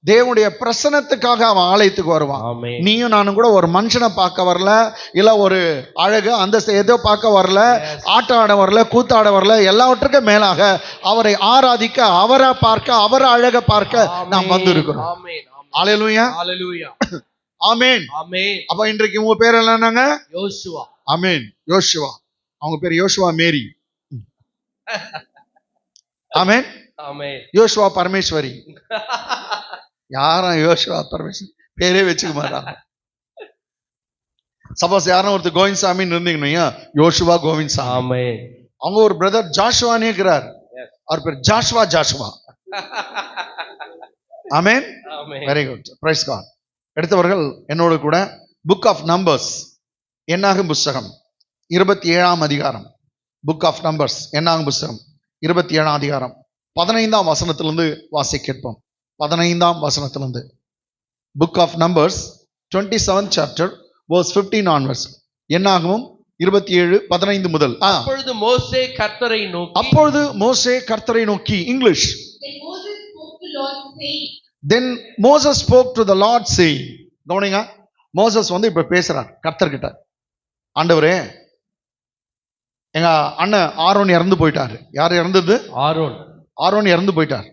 தேவனுடைய பிரசன்னத்துக்காக அவன் ஆலயத்துக்கு வருவான். நீயும் நானும் கூட ஒரு மனுஷனை பார்க்க வரல, இல்ல ஒரு அழகு அந்த ஏதோ பார்க்க வரல, ஆட்டம் ஆட வரல, கூத்தாட வரல, எல்லாவற்றுக்கும் மேலாக அவரை ஆராதிக்க, அவரை பார்க்க, அவரை அழக பார்க்க நாம் வந்திருக்கிறோம். அல்லேலூயா, அல்லேலூயா, ஆமென், ஆமென். அப்ப இன்றைக்கு உங்க பேர் என்னன்னாங்க? யோசுவா. ஆமென், யோசுவா. அவங்க பேர் யோசுவா மேரி. ஆமென், ஆமென். யோசுவா பரமேஸ்வரி. யாரும் யோசுவா பரமேஸ்வரி பேரே வச்சுக்க மாட்டாங்க. சப்போஸ் யாரும் ஒருத்தர் கோவிந்த்சாமின்னு இருந்தீங்கன்னா யோசுவா கோவிந்த்சாமி. அவங்க ஒரு பிரதர் ஜாஷுவானே இருக்கிறார், அவர் பேர் ஜாஷுவா. ஆமென், வெரி குட், பிரைஸ் காட். எடுத்தவர்கள் என்னோடு கூட புக் ஆஃப் நம்பர்ஸ், என்னாகும் புஸ்தகம் 27ஆம் அதிகாரம். புக் ஆஃப் நம்பர்ஸ், என்னாகும் புஸ்தகம் 27ஆம் அதிகாரம் 15ஆம் வசனத்திலிருந்து வாசி கேட்போம். 15ஆம் வசனத்திலிருந்து. Book of numbers 27th chapter verse 15 onwards. என்னாகும் 27:15 முதல். அப்பொழுது மோசே கர்த்தரை நோக்கி, English. Then Moses spoke to the Lord saying. கவனிங்க, மோசஸ் இப்ப பேசுறார் கர்த்தர்கிட்ட. ஆண்டவரே, எங்க அண்ணன் ஆரோன் இறந்து போயிட்டாரு. யார் இறந்தது? ஆரோன் இறந்து போயிட்டார்.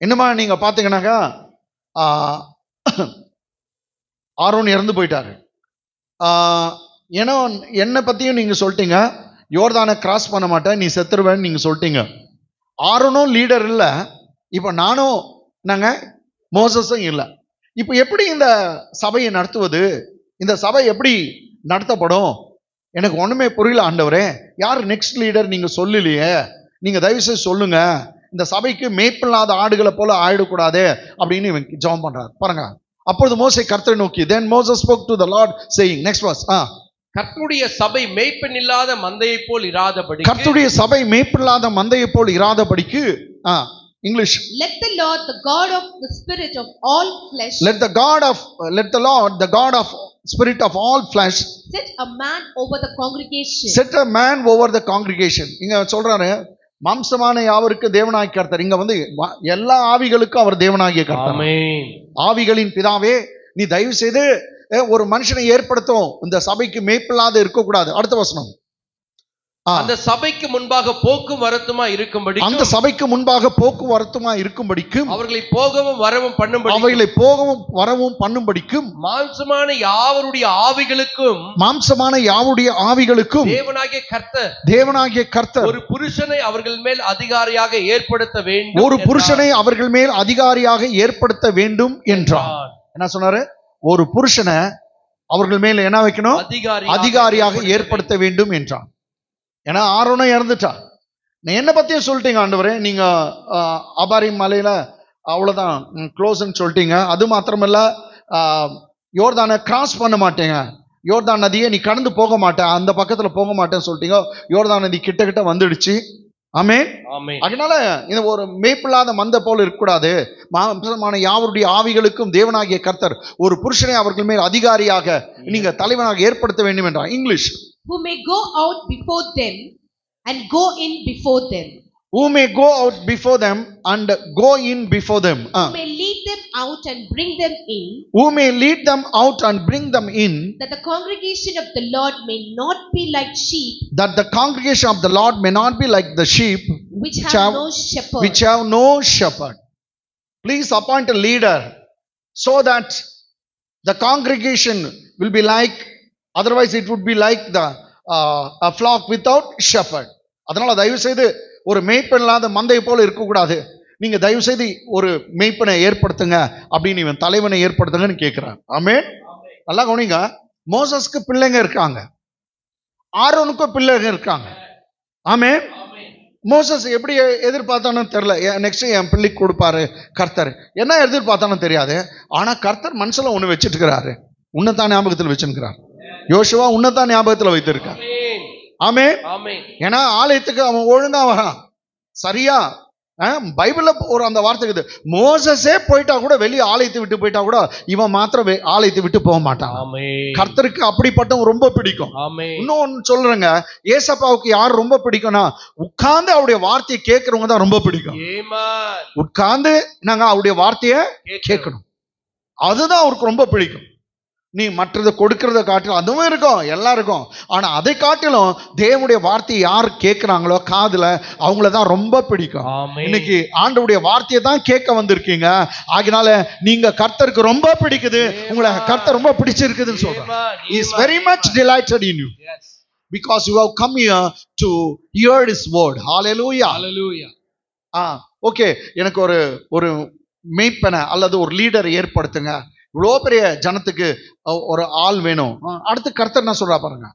என்னமா நீங்க பாத்தீங்கன்னாக்கா ஆரோன் இறந்து போயிட்டாரு. ஏன்னா என்னை பத்தியும் நீங்க சொல்லிட்டீங்க, யோர்தானை கிராஸ் பண்ண மாட்டேன், நீ செத்துருவேன்னு நீங்க சொல்லிட்டீங்க. ஆரோனும் லீடர் இல்லை, இப்ப நானும் நாங்க மோசஸும் இல்லை. இப்ப எப்படி இந்த சபையை நடத்துவது? இந்த சபை எப்படி நடத்தப்படும்? எனக்கு ஒண்ணுமே புரியல ஆண்டவரே. யார் நெக்ஸ்ட் லீடர் நீங்க சொல்லலையே, நீங்க தயவு செய்து சொல்லுங்க. இந்த சபைக்கு மேய்ப்பில்லாத ஆடுகளை போல ஆயிடக்கூடாது அப்படின்னு இவன் ஜெபம் பண்றார் பாருங்க. அப்பொழுது மோசே கர்த்தரை நோக்கி, then Moses spoke to the Lord saying, next verse. கர்த்தருடைய சபை மேய்ப்பனில்லாத மந்தையை போல் இராதபடி, கர்த்தருடைய சபை மேய்ப்பில்லாத மந்தையை போல் இராதபடிக்கு. English. Let the Lord, the God of the spirit of all flesh, let the Lord, the God of spirit of all flesh, set a man over the congregation. Set a man over the congregation. இங்க சொல்றாரு, மாம்சமான யாவருக்கு தேவனாகிய கர்த்தர். இங்க எல்லா ஆவிகளுக்கும் அவர் தேவனாகிய கர்த்தர். ஆமென். ஆவிகளின் பிதாவே, நீ தயவு செய்து ஒரு மனுஷனை ஏற்படுத்தும், இந்த சபைக்கு மேய்ப்பில்லாத இருக்கக்கூடாது. அடுத்த வசனம். அந்த சபைக்கு முன்பாக போக்குவரத்துமா இருக்கும்படி, அந்த சபைக்கு முன்பாக போக்குவரத்துமா இருக்கும்படிக்கும், அவர்களை போகவும் வரவும் பண்ணும்படி, அவைகளை போகவும் வரவும் பண்ணும்படிக்கும், மாம்சமான யாவருடைய ஆவிகளுக்கும் தேவனாகிய கர்த்தர் ஒரு புருஷனை அவர்கள் மேல் அதிகாரியாக ஏற்படுத்த வேண்டும். ஒரு புருஷனை அவர்கள் மேல் அதிகாரியாக ஏற்படுத்த வேண்டும் என்றார். என்ன சொன்னாரு? ஒரு புருஷனை அவர்கள் மேல் என்ன வைக்கணும்? அதிகாரியாக ஏற்படுத்த வேண்டும் என்றான். ஏன்னா ஆரோனும் இறந்துட்டா. என்ன பத்தியும் சொல்லிட்டீங்க ஆண்டவரே, நீங்க அபாரி மலையில அவ்வளவுதான் க்ளோஸ்ன்னு சொல்லிட்டீங்க. அது மாத்திரமல்ல, யோர்தானை கிராஸ் பண்ண மாட்டேங்க, யோர்தான் நதியை நீ கடந்து போக மாட்டேன், அந்த பக்கத்துல போக மாட்டேன்னு சொல்லிட்டீங்க. யோர்தான் நதி கிட்ட வந்துடுச்சு. ஆமென். அதனால இந்த ஒரு மேய்ப்பில்லாத மந்தை போல இருக்கக்கூடாது. மாம்சமான யாவருடைய ஆவிகளுக்கும் தேவனாகிய கர்த்தர் ஒரு புருஷனை அவர்கள் மேல் அதிகாரியாக, நீங்க தலைவனாக ஏற்படுத்த வேண்டும் என்றார். English. Who may go out before them and go in before them. Who may go out before them and go in before them. Who may lead them out and bring them in. Who may lead them out and bring them in. That the congregation of the Lord may not be like sheep. That the congregation of the Lord may not be like the sheep which have no shepherd. Which have no shepherd. Please appoint a leader so that the congregation will be like, otherwise it would be like a flock without shepherd. அதனால தயவு செய்து ஒரு மேய்ப்பன் இல்லாத மந்தை போல இருக்கக்கூடாது. நீங்க தயவு செய்து ஒரு மேய்ப்பனை ஏற்படுத்துங்க அப்படின்னு, இவன் தலைவனை ஏற்படுத்துங்கன்னு கேட்கிறான். ஆமென். நல்லா கவனிங்க, மோசஸ்க்கு பிள்ளைங்க இருக்காங்க, ஆரோனுக்கும் பிள்ளைங்க இருக்காங்க. ஆமென். மோசஸ் எப்படி எதிர்பார்த்தானு தெரியல. நெக்ஸ்ட் என் பிள்ளைக்கு கொடுப்பாரு கர்த்தர், என்ன எதிர்பார்த்தானு தெரியாது. ஆனா கர்த்தர் மனசுல ஒண்ணு வச்சிட்டு இருக்கிறாரு, உன்னதான் ஞாபகத்தில் வச்சிருக்கிறார். யோசுவா உன்னதான் ஞாபகத்தில் வைத்திருக்கார். ஆமென். ஏன்னா ஆலயத்துக்கு அவன் ஒழுங்கா வரான், சரியா பைபிள்ல ஒரு அந்த வார்த்தை இருக்குது, மோசஸே போயிட்டா கூட, வெளியே ஆலயத்தை விட்டு போயிட்டா கூட இவன் மாத்திரம் ஆலயத்தை விட்டு போக மாட்டான். ஆமென். கர்த்தருக்கு அப்படிப்பட்டவன் ரொம்ப பிடிக்கும். ஆமென். இன்னொன்னு சொல்றேங்க, ஏசப்பாவுக்கு யார் ரொம்ப பிடிக்கும்னா, உட்கார்ந்து அவருடைய வார்த்தையை கேட்கறவங்க தான் ரொம்ப பிடிக்கும். ஆமென். உட்கார்ந்து நாங்க அவருடைய வார்த்தையை கேட்கணும், அதுதான் அவருக்கு ரொம்ப பிடிக்கும். நீ மற்றதை கொடுக்கறத காட்டிலும் அதுவும் இருக்கும், எல்லாம் இருக்கும். ஆனா அதை காட்டிலும் தேவனுடைய வார்த்தையை யார் கேட்கிறாங்களோ காதுல, அவங்கள தான் ரொம்ப பிடிக்கும். ஆமென். இன்னைக்கு ஆண்டவருடைய வார்த்தையை தான் கேட்க வந்திருக்கீங்க, ஆகினால நீங்க கர்த்தருக்கு ரொம்ப பிடிக்குது, உங்களை கர்த்தர் ரொம்ப பிடிச்சிருக்குதுன்னு சொல்றேன். He is very much delighted in you Yes. because you have come here to hear his word. Hallelujah. Hallelujah. Okay, எனக்கு ஒரு மேய்ப்பனை அல்லது ஒரு லீடர் ஏற்படுத்துங்க. இவ்வளோ பெரிய ஜனத்துக்கு ஒரு ஆள் வேணும். அடுத்து கர்த்தர் என்ன சொல்றா பாருங்க.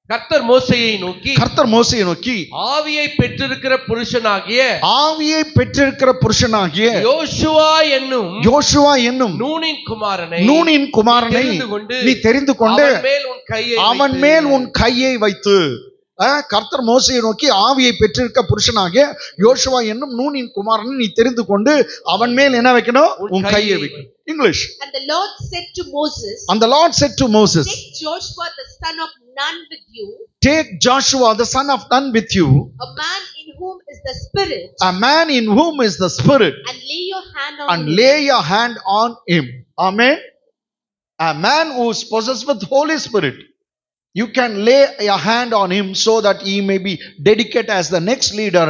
கர்த்தர் மோசேயை நோக்கி, கர்த்தர் மோசையை நோக்கி, ஆவியை பெற்றிருக்கிற புருஷனாகிய ஆவியை பெற்றிருக்கிற புருஷனாகிய யோசுவா என்னும் நூனின் குமாரனை நீ தெரிந்து கொண்டு அவன் மேல் உன் கையை வைத்து. கர்த்தர் மோசையை நோக்கி, ஆவியை பெற்றிருக்க புருஷனாகிய யோசுவா என்னும் நூனின் குமாரனை நீ தெரிந்து கொண்டு அவன் மேல் என்ன வைக்கணும்? உன் கையை வைக்கணும். English. And the Lord said to Moses, take Joshua the son of Nun with you, take Joshua the son of Nun with you, a man in whom is the Spirit, and lay your hand on him. Amen. A man who is possessed with Holy Spirit, you can lay your hand on him so that he may be dedicated as the next leader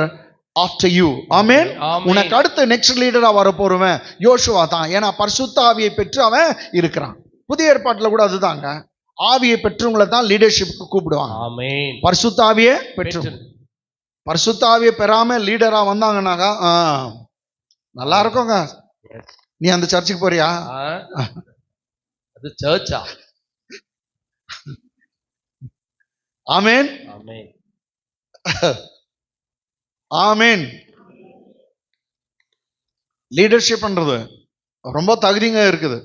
after you. Amen. உனக்கு அடுத்து next லீடரா வர போறவன் யோசுவா தான். ஏன்னா பரிசுத்த ஆவியை பெற்று அவன் இருக்கிறான். புதிய ஏற்பாட்டுல கூட அதுதாங்க, ஆவியை பெற்றவங்களை தான் லீடர்ஷிப்க்கு கூப்பிடுவாங்க. ஆமென். பரிசுத்த ஆவியை பெற்று, பரிசுத்த ஆவியை பெறாம லீடரா வந்தாங்கன்னாக்கா நல்லா இருக்குங்க. நீ அந்த சர்ச்சுக்கு போறியா? அது சர்ச்சா? ஆமென். ஆமென். ஆமென். லீடர்ஷிப்ன்றது ரொம்ப தகுதிங்க இருக்குது.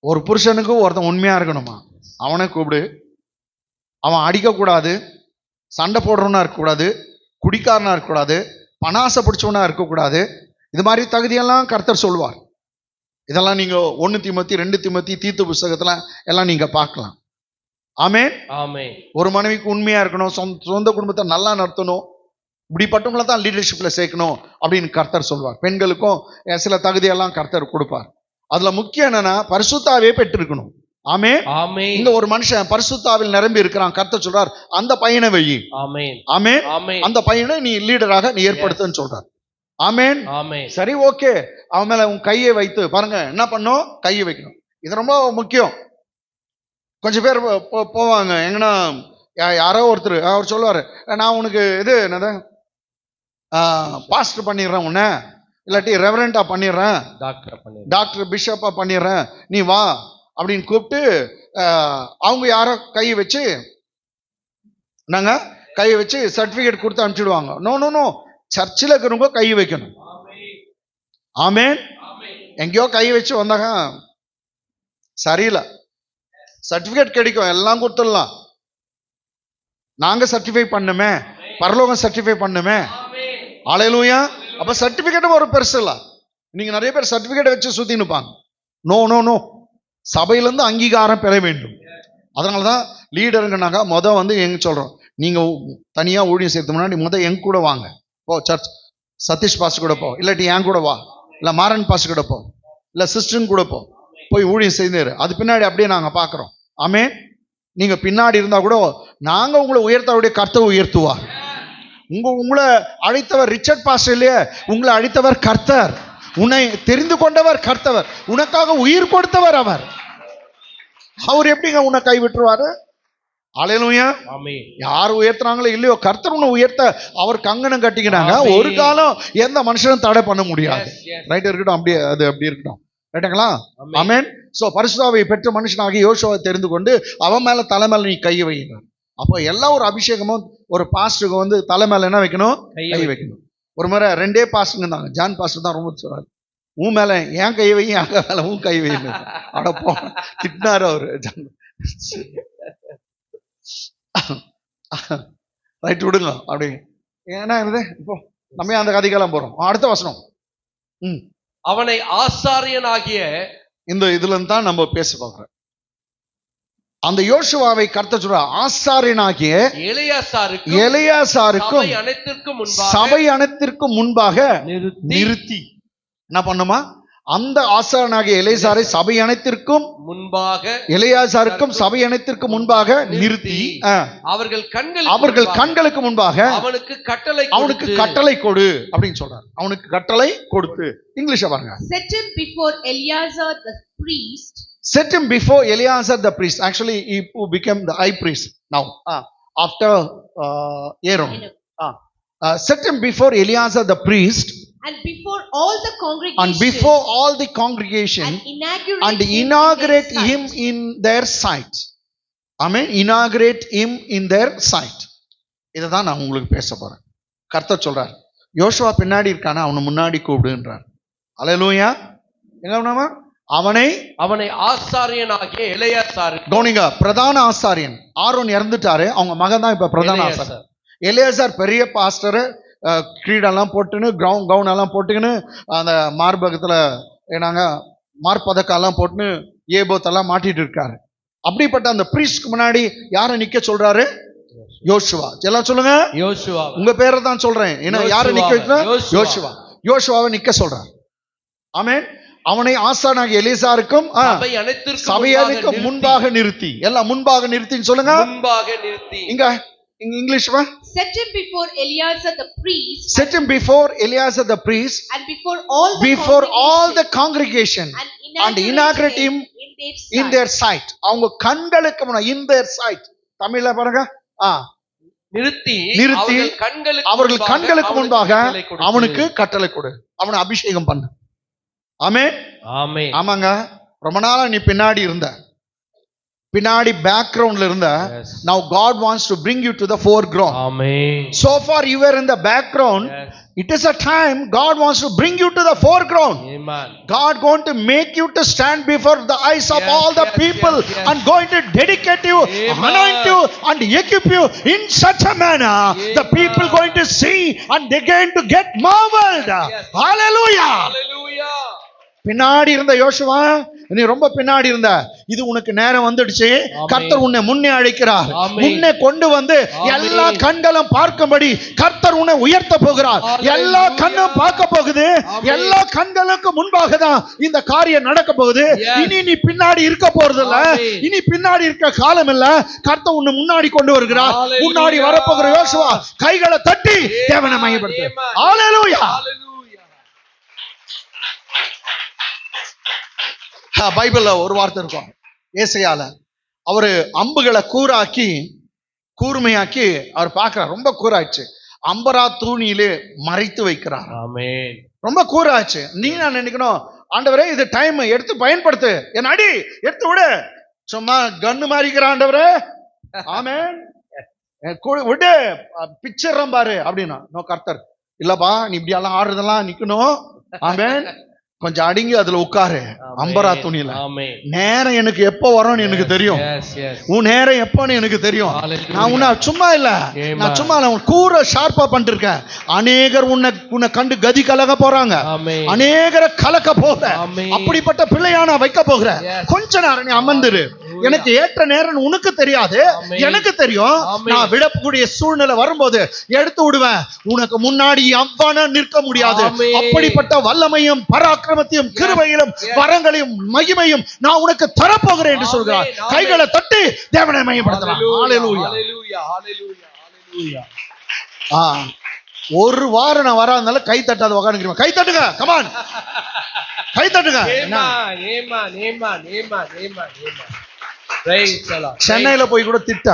ஒரு புருஷனுக்கு ஒருத்தன் உண்மையா இருக்கணுமா, அவனை கூப்பிடு. அவன் அடிக்கக்கூடாது, சண்டை போடுறவனா இருக்கக்கூடாது, குடிக்காரனா இருக்கக்கூடாது, பணாசை பிடிச்சவனா இருக்கக்கூடாது. இது மாதிரி தகுதியெல்லாம் கர்த்தர் சொல்வார். இதெல்லாம் நீங்க 1 தீமோத்தி 2 தீமோத்தி தீத்து புஸ்தகத்துல எல்லாம் நீங்க பார்க்கலாம். ஆமென். ஆமென். ஒரு மனைவிக்கு உண்மையா இருக்கணும், சொந்த குடும்பத்தை நல்லா நடத்தணும், இப்படிப்பட்டவங்களை தான் லீடர்ஷிப்ல சேர்க்கணும் அப்படின்னு கர்த்தர் சொல்வார். பெண்களுக்கும் சில தகுதியெல்லாம் கர்த்தர் கொடுப்பார். அதுல முக்கியம் என்னன்னா பரிசுத்தாவே பெற்றிருக்கணும். ஆமென். ஆமென். இங்க ஒரு மனுஷன் பரிசுத்தாவில் நிரம்பி இருக்கிறான், கர்த்தர் சொல்றார் அந்த பையனை வை. ஆமென். ஆமென். ஆமென். அந்த பையனை நீ லீடராக நீ ஏற்படுத்துன்னு சொல்றார். ஆமென். ஆமென். சரி, ஓகே. அவன் மேல உன் கையை வைத்து பாருங்க, என்ன பண்ணும்? கையை வைக்கணும். இது ரொம்ப முக்கியம். கொஞ்சம் பேர் போவாங்க எங்கன்னா, யாரோ ஒருத்தர் அவர் சொல்லுவாரு, நான் உனக்கு இது என்னது பாஸ்டர் பண்ணிடுறேன், உன்ன இல்லாட்டி ரெவரண்டா பண்ணிடுறேன், டாக்டர் பிஷப்பா பண்ணிடுறேன், நீ வா அப்படின்னு கூப்பிட்டு அவங்க யாரோ கையை வச்சு நாங்க கையை வச்சு சர்டிபிகேட் கொடுத்து அனுப்பிச்சிடுவாங்க. நோ நோ நோ, சர்ச்சில் இருக்கிறவங்க கை வைக்கணும். ஆமென். எங்கேயோ கை வச்சு வந்தாங்க சரியில்லை, சர்டிபிகேட் கிடைக்கும், எல்லாம் கொடுத்துடலாம். நாங்க சர்டிஃபை பண்ணுமே, பரலோகம் சர்டிஃபை பண்ணுமே. ஹல்லேலூயா. அப்ப சர்டிபிகேட் ஒரு பெருசு இல்ல. நீங்க நிறைய பேர் சர்டிபிகேட் வச்சு சுத்தி நிற்பாங்க. நோ நோ நோ, சபையிலிருந்து அங்கீகாரம் பெற வேண்டும். அதனாலதான் லீடருங்கனாக்கா வந்து எங்க சொல்றோம், நீங்க தனியா ஊழியம் செய்யறதுக்கு முன்னாடி எங்க கூட வாங்க. போ சர்ச், சதீஷ் பாஸ்டர் கூட போ, இல்லாட்டி என் கூட வா, இல்ல மாறன் பாஸ்டர் கூட போ, இல்ல சிஸ்டர் கூட போ, போய் ஊழியம் செய்தாரு. அது பின்னாடி அப்படியே நாங்க பாக்குறோம். ஆமென். நீங்க பின்னாடி இருந்தா கூட நாங்க உங்களை உயர்த்தவருடைய கர்த்தர் உயர்த்துவார். உங்களை அழைத்தவர் ரிச்சர்ட் பாஸ்டர் இல்லையே, உங்களை அழைத்தவர் கர்த்தர். உன்னை தெரிந்து கொண்டவர் கர்த்தவர், உனக்காக உயிர் கொடுத்தவர் அவர். அவர் எப்படிங்க உன்னை கைவிட்டுருவாரு? ஹல்லேலூயா. ஆமென். யார் உயர்த்துறாங்களோ இல்லையோ, கர்த்தர் உன்னை உயர்த்த அவர் கங்கணம் கட்டிக்கினாங்க. ஒரு காலம் எந்த மனுஷனும் தடை பண்ண முடியாது. ரைட் இருக்கட்டும், அப்படியே அது அப்படி இருக்கட்டும். ரைட்டுங்களா? ஆமென். சோ பரிசுத்தாவியை பெற்ற மனுஷனாகி யோசுவாவை தெரிந்து கொண்டு அவன் மேல தலை மேல நீ கையை வைக்கணும். அப்போ எல்லா ஒரு அபிஷேகமும் ஒரு பாஸ்டருக்கு தலை மேல என்ன வைக்கணும்? கை வைக்கணும். ஒரு முறை 2 பாஸ்டருங்க இருந்தாங்க. ஜான் பாஸ்டர் தான் ரொம்ப சொல்றாரு, உன் மேல ஏன் கை வை, என் மேல உன் கை வைங்க. அடப்போ, திட்டினாரு அவரு. ரைட், விடுங்க அப்படி. ஏன்னா இப்போ நம்ம அந்த கதைக்கெல்லாம் போறோம். அடுத்த வசனம். அவனை ஆசாரியனாகிய இந்த இதுல இருந்து தான் நம்ம பேச போகிறோம். அந்த யோசுவாவை கர்த்தர் சொல்ற ஆசாரியனாகிய எலியாசாருக்கும் சபை அனைத்திற்கும் முன்பாக நிறுத்தி என்ன பண்ணுமா? அந்த ஆசாரியனாகிய எலியாசாரை சபை அனைத்திற்கும் முன்பாக எலியாசாருக்கும் சபை அனைத்திற்கும் முன்பாக நிறுத்தி அவர்கள் கண்களுக்கு முன்பாக அவனுக்கு கட்டளை கொடு அப்படின்னு சொல்றார். அவனுக்கு கட்டளை கொடுத்து. இங்கிலீஷ்ல பாருங்க. Set him before Eleazar the priest. Set him before Eleazar the priest. Actually, he became the high priest now after Aaron. Set him before Eleazar the priest. And before all the congregation. And inaugurate him in their sight. Amen. Inaugurate him in their sight. இதுதான் நான் உங்களுக்கு பேச போறேன். கர்த்தர் சொல்றார், யோசுவா பின்னாடி இருக்கானா அவனை முன்னாடி கூப்பிடுன்றார். அல்லேலூயா. எங்க அவனை ஆசாரியனாகிய எலியாசார். கவனிங்க, பிரதான ஆசாரியன் ஆரோன் இறந்துட்டாரு, அவங்க மகன் தான் இப்ப பிரதான ஆசாரியன். எலியாசார் பெரிய பாஸ்டர், கிரீடெல்லாம் போட்டுன்னு கவுன் எல்லாம் போட்டுக்கின்னு அந்த மார்பகத்துல ஏனாங்க மார்பதக்கெல்லாம் போட்டுன்னு ஏபோத்தெல்லாம் மாட்டிட்டு இருக்காரு. அப்படிப்பட்ட அந்த பிரீஸ்ட்க்கு முன்னாடி யாரை நிக்க சொல்றாரு? யோசுவா. எல்லாம் சொல்லுங்க, யோசுவா. உங்க பேரை தான் சொல்றேன். ஏன்னா யாரை நிக்க வைக்கணும்? யோசுவாவை நிக்க சொல்றார். ஆமென். அவனை ஆசானாகிய எலியாசாருக்கும் சபை அனைத்திற்கும் முன்பாக நிறுத்தி. எல்லாம் முன்பாக நிறுத்தின்னு சொல்லுங்க. முன்பாக நிறுத்தி. இங்க English va? Set him before Eleazar the priest. Set him before Eleazar the priest. And before all the congregation. And inaugurate him in their sight. அவங்க கண்களுக்கு முன்னாடி in their sight. தமிழ்ல பாருங்க. நிறுத்தி அவர்கள் கண்களுக்கு முன்பாக அவனுக்கு கட்டளை கொடு. அவனை அபிஷேகம் பண்ணு. ஆமென். ஆமென். ஆமாங்க. ரொம்ப நாளா நீ பின்னாடி பின்னாடி பேக்ரவுண்ட்ல இருந்த. Now God wants to bring you to the foreground. Amen. So far you were in the background. Yes. It is a time God wants to bring you to the foreground. Amen. God going to make you to stand before the eyes of all the people and going to dedicate you, anoint you and equip you in such a manner. The people going to see and they going to get marveled. Hallelujah. Hallelujah. பின்னாடி இருந்த யோசுவா, நீ ரொம்ப பின்னாடி இருந்த, இது உனக்கு நேரம் வந்துடுச்சு. கர்த்தர் உன்னை முன்னே அழைக்கிறார். முன்னே கொண்டு வந்து எல்லா கண்களும் பார்க்கும்படி கர்த்தர் உன்னை உயர்த்த போகிறார். எல்லா கண்ணும் பார்க்க போகுது. எல்லா கண்களுக்கு முன்பாக தான் இந்த காரியம் நடக்க போகுது. இனி நீ பின்னாடி இருக்க போறது இல்ல. இனி பின்னாடி இருக்க காலம் இல்ல. கர்த்தர் உன்னை முன்னாடி கொண்டு வருகிறார். முன்னாடி வரப்போகிற யோசுவா கைகளை தட்டி தேவனை மகிமைப்படுத்து. ஹalleluya. பைபிள்ல ஒரு வார்த்தை இருக்கும், ஏசாயால. அவரு அம்புகளை கூர்மையாக்கி அவர் பார்க்கிறார். ரொம்ப கூராச்சு. அம்பரா தூணியிலே மறைத்து வைக்கிறார். ஆமென். ரொம்ப கூராச்சு. நீ நான் நினைக்கணும், ஆண்டவரே இது டைம், எடுத்து பயன்படுத்து, என் அடி எடுத்து விடு, சும்மா கண்ணு மாறிக்கிறான் ஆண்டவரே. ஆமென். விடு, பிக்சர் பாரு அப்படின்னா. நோ, கர்த்தர் இல்லப்பா, நீ இப்படி எல்லாம் ஆடுறதெல்லாம் நிக்கணும். ஆமென். கொஞ்சம் அடங்கி அதுல உட்காரு. அம்பரா துணியில நேரம் எனக்கு எப்ப வரும்னு எனக்கு தெரியும். உன் நேரம் எப்பன்னு எனக்கு தெரியும். நான் உன்னை சும்மா இல்ல, நான் சும்மா கூற ஷார்ப்பா பண்ணிட்டு இருக்கேன். அநேகர் உன்னை கண்டு கதி கலக்க போறாங்க. அநேகரை கலக்க போகிற அப்படிப்பட்ட பிள்ளையான வைக்க போகிற. கொஞ்ச நேரம் நீ அமர்ந்துரு. எனக்கு ஏற்ற நேரம் உனக்கு தெரியாது, எனக்கு தெரியும். நான் விடக்கூடிய சூழ்நிலை வரும்போது எடுத்து விடுவேன். உனக்கு முன்னாடி அவ்வான நிற்க முடியாது. அப்படிப்பட்ட வல்லமையும் பராக்கிரமத்தையும் கிருபையிலும் வரங்களையும் மகிமையும் நான் உனக்கு தரப்போகிறேன் என்று சொல்கிறார். கைகளை தட்டி தேவனை மகிமைப்படுத்தலாம். ஹalleluya. ஒரு வாரம் நான் வராதனால கை தட்டாத உட்கார்ந்துக்கிறேன். கை தட்டுங்க, கமான், கை தட்டுங்க. சென்னையில போய் கூட திட்ட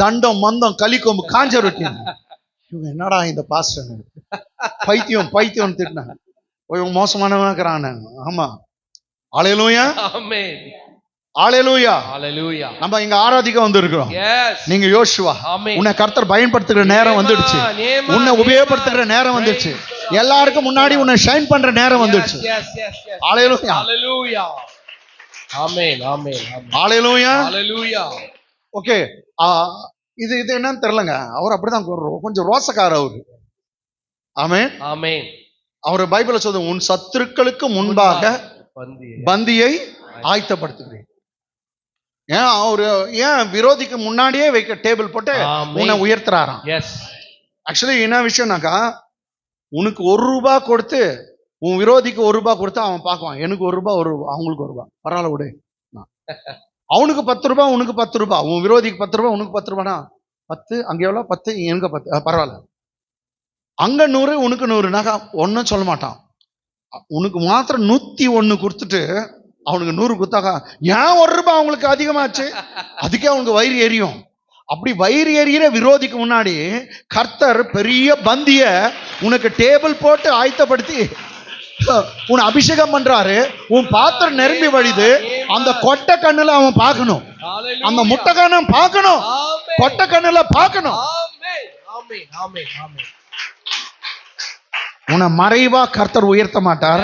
தண்டம் மந்தம் கலிக்கொம்பு காஞ்ச ரொட்டி. இவங்க என்னடா இந்த பாஸ்டர் பைத்தியம் திட்டினாங்க. மோசமானவன் இருக்கிறான். ஆமா. ஹalleluya. ஆமென். ஹalleluya. ஹalleluya. நம்ம இங்க ஆராதிக்க வந்திருக்கிறோம். நீங்க யோசுவா, உன்னை கர்த்தர் பயன்படுத்துகிற நேரம் வந்துடுச்சு. உன்னை உபயோகப்படுத்துகிற நேரம் வந்துடுச்சு. எல்லாருக்கும் முன்னாடி உன்னை ஷைன் பண்ற நேரம் வந்துடுச்சு. ஹalleluya. ஹalleluya. ஆமென். ஆமென். ஹalleluya. ஹalleluya. ஓகே. இது என்னன்னு தெரியலங்க. அவர் அப்படிதான் கொஞ்சம் ரோசக்கார அவரு. ஆமென். ஆமென். அவர் பைபிள்ல சொல்லுது, உன் சத்துருக்களுக்கு முன்பாக பந்தியை பந்தியை ஆயத்தப்படுத்துகிறேன். ஏன் விரோதிக்கு முன்னாடியே வைக்க டேபிள் போட்டு ஆமென். உன்னை உயர்த்துறாராம். எஸ். ஆக்சுவலி என்ன விஷயம்னாக்கா, உனக்கு ₹1 கொடுத்து உன் விரோதிக்கு ₹1 கொடுத்து அவன் பார்க்குவான், எனக்கு ₹1 அவங்களுக்கு ₹1 பரவாயில்ல விடு. அவனுக்கு ₹10 உனக்கு ₹10, உன் விரோதிக்கு ₹10 உனக்கு ₹10, 10 அங்கே எவ்வளோ 10 எனக்கு 10 பரவாயில்ல. அங்க 100 உனக்கு 100 ஒன்னும் சொல்ல மாட்டான். உனக்கு மாத்திரம் 101 கொடுத்துட்டு அவனுக்கு 100 கொடுத்தாக்கா, ஏன் ₹1 அவங்களுக்கு அதிகமாச்சு, அதுக்கே அவனுக்கு வயிறு எரியும். அப்படி வயிறு எறிகிற விரோதிக்கு முன்னாடி கர்த்தர் பெரிய பந்திய உனக்கு டேபிள் போட்டு ஆயத்தப்படுத்தி உன்னை அபிஷேகம் பண்றாரு. உன் பாத்திரம் நிரம்பி வழிது. அந்த கொட்டை கண்ணுல அவன் பார்க்கணும், அந்த முட்டை கண்ணம் பார்க்கணும், கொட்டை கண்ணுல பார்க்கணும். ஆமென். ஆமென். ஆமென். ஆமென். உன்னை மறைவா கர்த்தர் உயர்த்த மாட்டார்,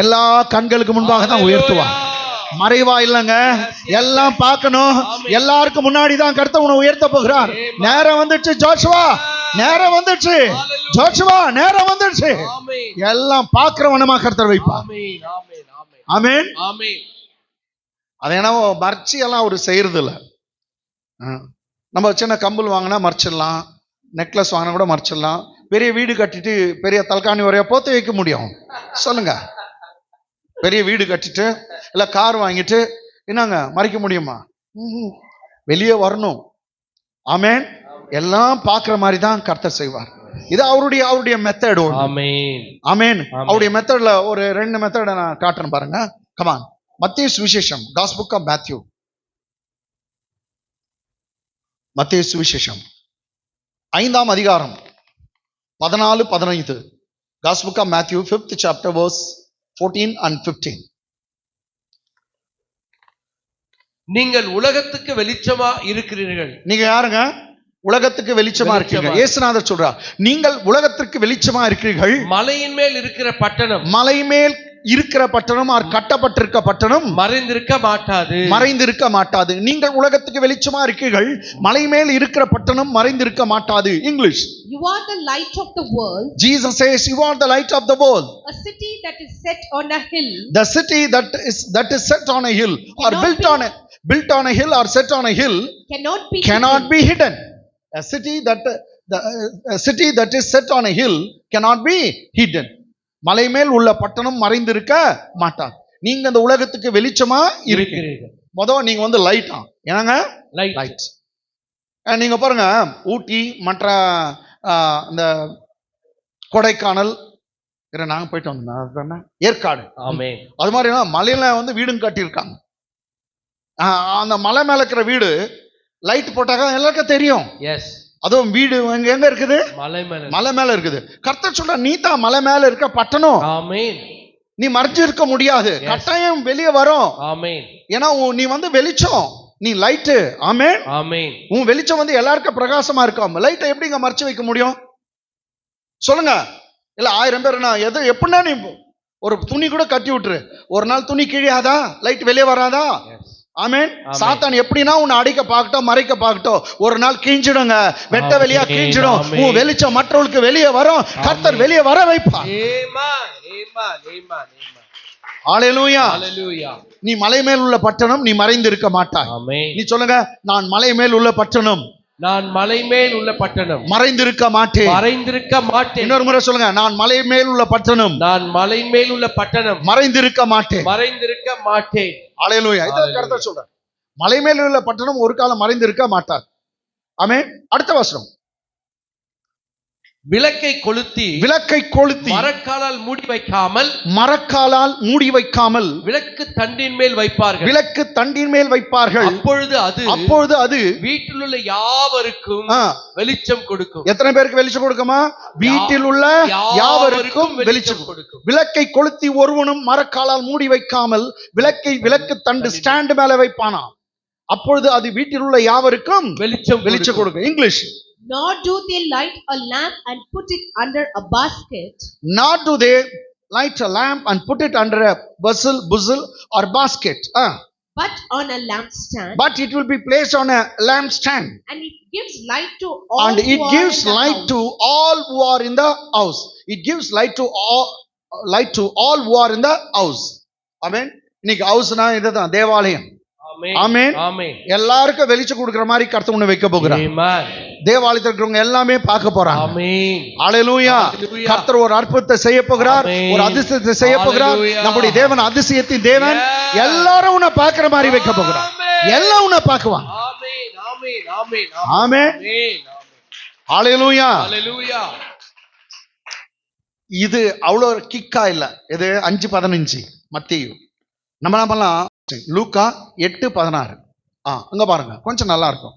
எல்லா கண்களுக்கு முன்பாக தான் உயர்த்துவார். மறைவா இல்லங்க, எல்லாம் பார்க்கணும். எல்லாருக்கும் முன்னாடி தான் கர்த்தர் உன்னை உயர்த்த போகிறார். நேரம் வந்துடுச்சு ஜோஷுவா, நேரம் வந்துடுச்சு ஜோஷுவா, நேரம் வந்துடுச்சு. எல்லாம் பார்க்கிறவனமா கர்த்தர் வைப்பார். ஆமென். ஆமென். ஆமென். ஆமென். ஆமென். அது என்னவோ மர்ச்சி எல்லாம் ஒரு செய்யறது இல்ல. நம்ம சின்ன கம்பல் வாங்கினா மறைச்சிடலாம், நெக்லஸ் வாங்கினா கூட மறைச்சிடலாம். பெரிய வீடு கட்டிட்டு பெரிய தலகாணி வரையா போத்து வைக்க முடியும் சொல்லுங்க? பெரிய வீடு கட்டிட்டு இல்ல கார் வாங்கிட்டு என்னங்க மறைக்க முடியுமா? வெளியே வரணும். ஆமென். எல்லாம் பார்க்கிற மாதிரி தான் கர்த்தர் செய்வார். இது அவருடைய மெத்தட். ஆமென். ஆமென். அவருடைய மெத்தட்ல ஒரு 2 மெத்தட நான் காட்டுறேன் பாருங்க. கமான். மத்தேயு சுவிசேஷம், காஸ்பல் புக் ஆஃப் மேத்யூ. மத்தேயு சுவிசேஷம் 5ஆம் அதிகாரம் 14-15. Gospel book of Matthew 5th chapter verse 14 and 15. நீங்கள் உலகத்துக்கு வெளிச்சமா இருக்கிறீர்கள். நீங்க யாருங்க? உலகத்துக்கு வெளிச்சமா இருக்கீங்க. இயேசுநாதர் சொல்றார், நீங்கள் உலகத்திற்கு வெளிச்சமா இருக்கிறீர்கள். மலையின் மேல் இருக்கிற பட்டணம், மலை மேல் இருக்கிற பட்டணம் கட்டப்பட்டிருக்க பட்டணம் மறைந்திருக்க மாட்டாது, மறைந்திருக்க மாட்டாது. நீங்கள் உலகத்துக்கு வெளிச்சமா இருக்கீர்கள், மலை மேல் இருக்கிற பட்டணம் மறைந்திருக்க மாட்டாது. English. You are the light of the world. Jesus says you are the light of the world. A city that is set on a hill. The city that is set on a hill or built on a hill or set on a hill cannot be hidden. A city that is set on a hill cannot be hidden. மலை மேல் உள்ள பட்டணம் மறைந்திருக்க மாட்டார். நீங்க அந்த உலகத்துக்கு வெளிச்சமா இருக்கிறீர்கள். முதல்ல நீங்க லைட்டா, என்னங்க லைட். நீங்க பாருங்க, ஊட்டி மற்ற இந்த கொடைக்கானல் நாங்க போயிட்டு வந்தோம், ஏற்காடு, அது மாதிரி மலையில வீடும் கட்டியிருக்காங்க. அந்த மலை மேல இருக்கிற வீடு லைட் போட்டாக்க எல்லாருக்கும் தெரியும். அதுவும் வீடு எங்க இருக்குது? மலை மேல இருக்குது. கர்த்தர் சொல்ற, நீ தான் மலை மேல இருக்க பட்டணம். நீ மறைஞ்சு இருக்க முடியாது, கட்டாயம் வெளியே வரும். ஏன்னா நீ வெளிச்சம், நீ லைட்டு. ஆமென். உன் வெளிச்சம் எல்லாருக்கும் பிரகாசமா இருக்கும். லைட்டை எப்படிங்க மறைச்சு வைக்க முடியும் சொல்லுங்க? இல்ல 1000 பேர் எது எப்படின்னா, நீ ஒரு துணி கூட கட்டி விட்டுரு, ஒரு நாள் துணி கிழியாதா? லைட் வெளியே வராதா? ஆமென். சாத்தான் எப்படின்னா உன்னை அடிக்க பார்க்கட்டும், மறைக்க பார்க்கட்டும், ஒரு நாள் கிழிஞ்சிடுங்க, வெட்ட வெளியா கிழிஞ்சிடும். உன் வெளிச்சம் மற்றவர்களுக்கு வெளியே வரும், கர்த்தர் வெளியே வர வைப்பார். ஹல்லேலூயா. நீ மலை மேல் உள்ள பட்டணம், நீ மறைந்து இருக்க மாட்டாய். நீ சொல்லுங்க, நான் மலை மேல் உள்ள பட்டணம், நான் மலை மேல் உள்ள பட்டணம், மறைந்திருக்க மாட்டேன். மறைந்திருக்க மாட்டேன். இன்னொரு முறை சொல்லுங்க, நான் மலை மேல் உள்ள பட்டணம், நான் மலை மேல் உள்ள பட்டணம், மறைந்திருக்க மாட்டேன். மறைந்திருக்க மாட்டேன். ஹல்லேலூயா. இத கர்த்தர் சொல்றார், மலை மேல் உள்ள பட்டணம் ஒரு காலம் மறைந்திருக்க மாட்டார். ஆமென். அடுத்த வசனம். விளக்கை கொளுத்தி மரக்காலால் மூடி வைக்காமல் விளக்கு தண்டின் மேல் வைப்பார்கள். அப்பொழுது அது வீட்டில் உள்ள யாவருக்கும் வெளிச்சம் கொடுக்கும். எத்தனை பேருக்கு வெளிச்சம் கொடுக்குமா? வீட்டில் உள்ள யாவருக்கும் வெளிச்சம் கொடுக்கும். விளக்கை கொளுத்தி ஒருவனும் மரக்காலால் மூடி வைக்காமல் விளக்கு தண்டு ஸ்டாண்ட் மேல வைப்பானா, அப்பொழுது அது வீட்டில் உள்ள யாவருக்கும் வெளிச்சம் கொடுக்கும். English. Nor do they light a lamp and put it under a basket. Nor do they light a lamp and put it under a bushel or basket. but on a lampstand, but it will be placed on a lampstand, and it gives light to all and who it are gives in the light house. to all who are in the house. It gives light to all who are in the house. Amen. இன்னைக்கு ஹவுஸ்னா இதுதான் தேவாலயம். ஆமென் ஆமென். ஆமென் எல்லாருக்கும் வெளிச்சம் கொடுக்கிற மாதிரி கர்த்தர் உன்னை வைக்க போகிறார். ஆமென் தேவாலயத்தில் இருக்கிறவங்க எல்லாமே பார்க்க போறாங்க. ஆமென் ஹalleluya. Hallelujah. கர்த்தர் ஒரு அற்புதத்தை செய்ய போகிறார், Amen. ஒரு அதிசயத்தை செய்ய போகிறார். Hallelujah. நம்முடைய தேவன் அதிசயத்தின் தேவன். Yes. எல்லாரும் உன்னை பார்க்கிற மாதிரி வைக்க போகிறார். Amen. எல்லாம் உன்னை பார்க்குவாங்க. ஆமென் ஆமென் ஆமென் ஆமென். ஆமென் ஹalleluya. ஹalleluya. இது அவ்வளவு கிக்கா இல்ல. இது 5:15 மத்தேயு. நம்ம என்ன பண்ணலாம்? லூக்கா 8:16. அங்க பாருங்க, கொஞ்சம் நல்லா இருக்கும்.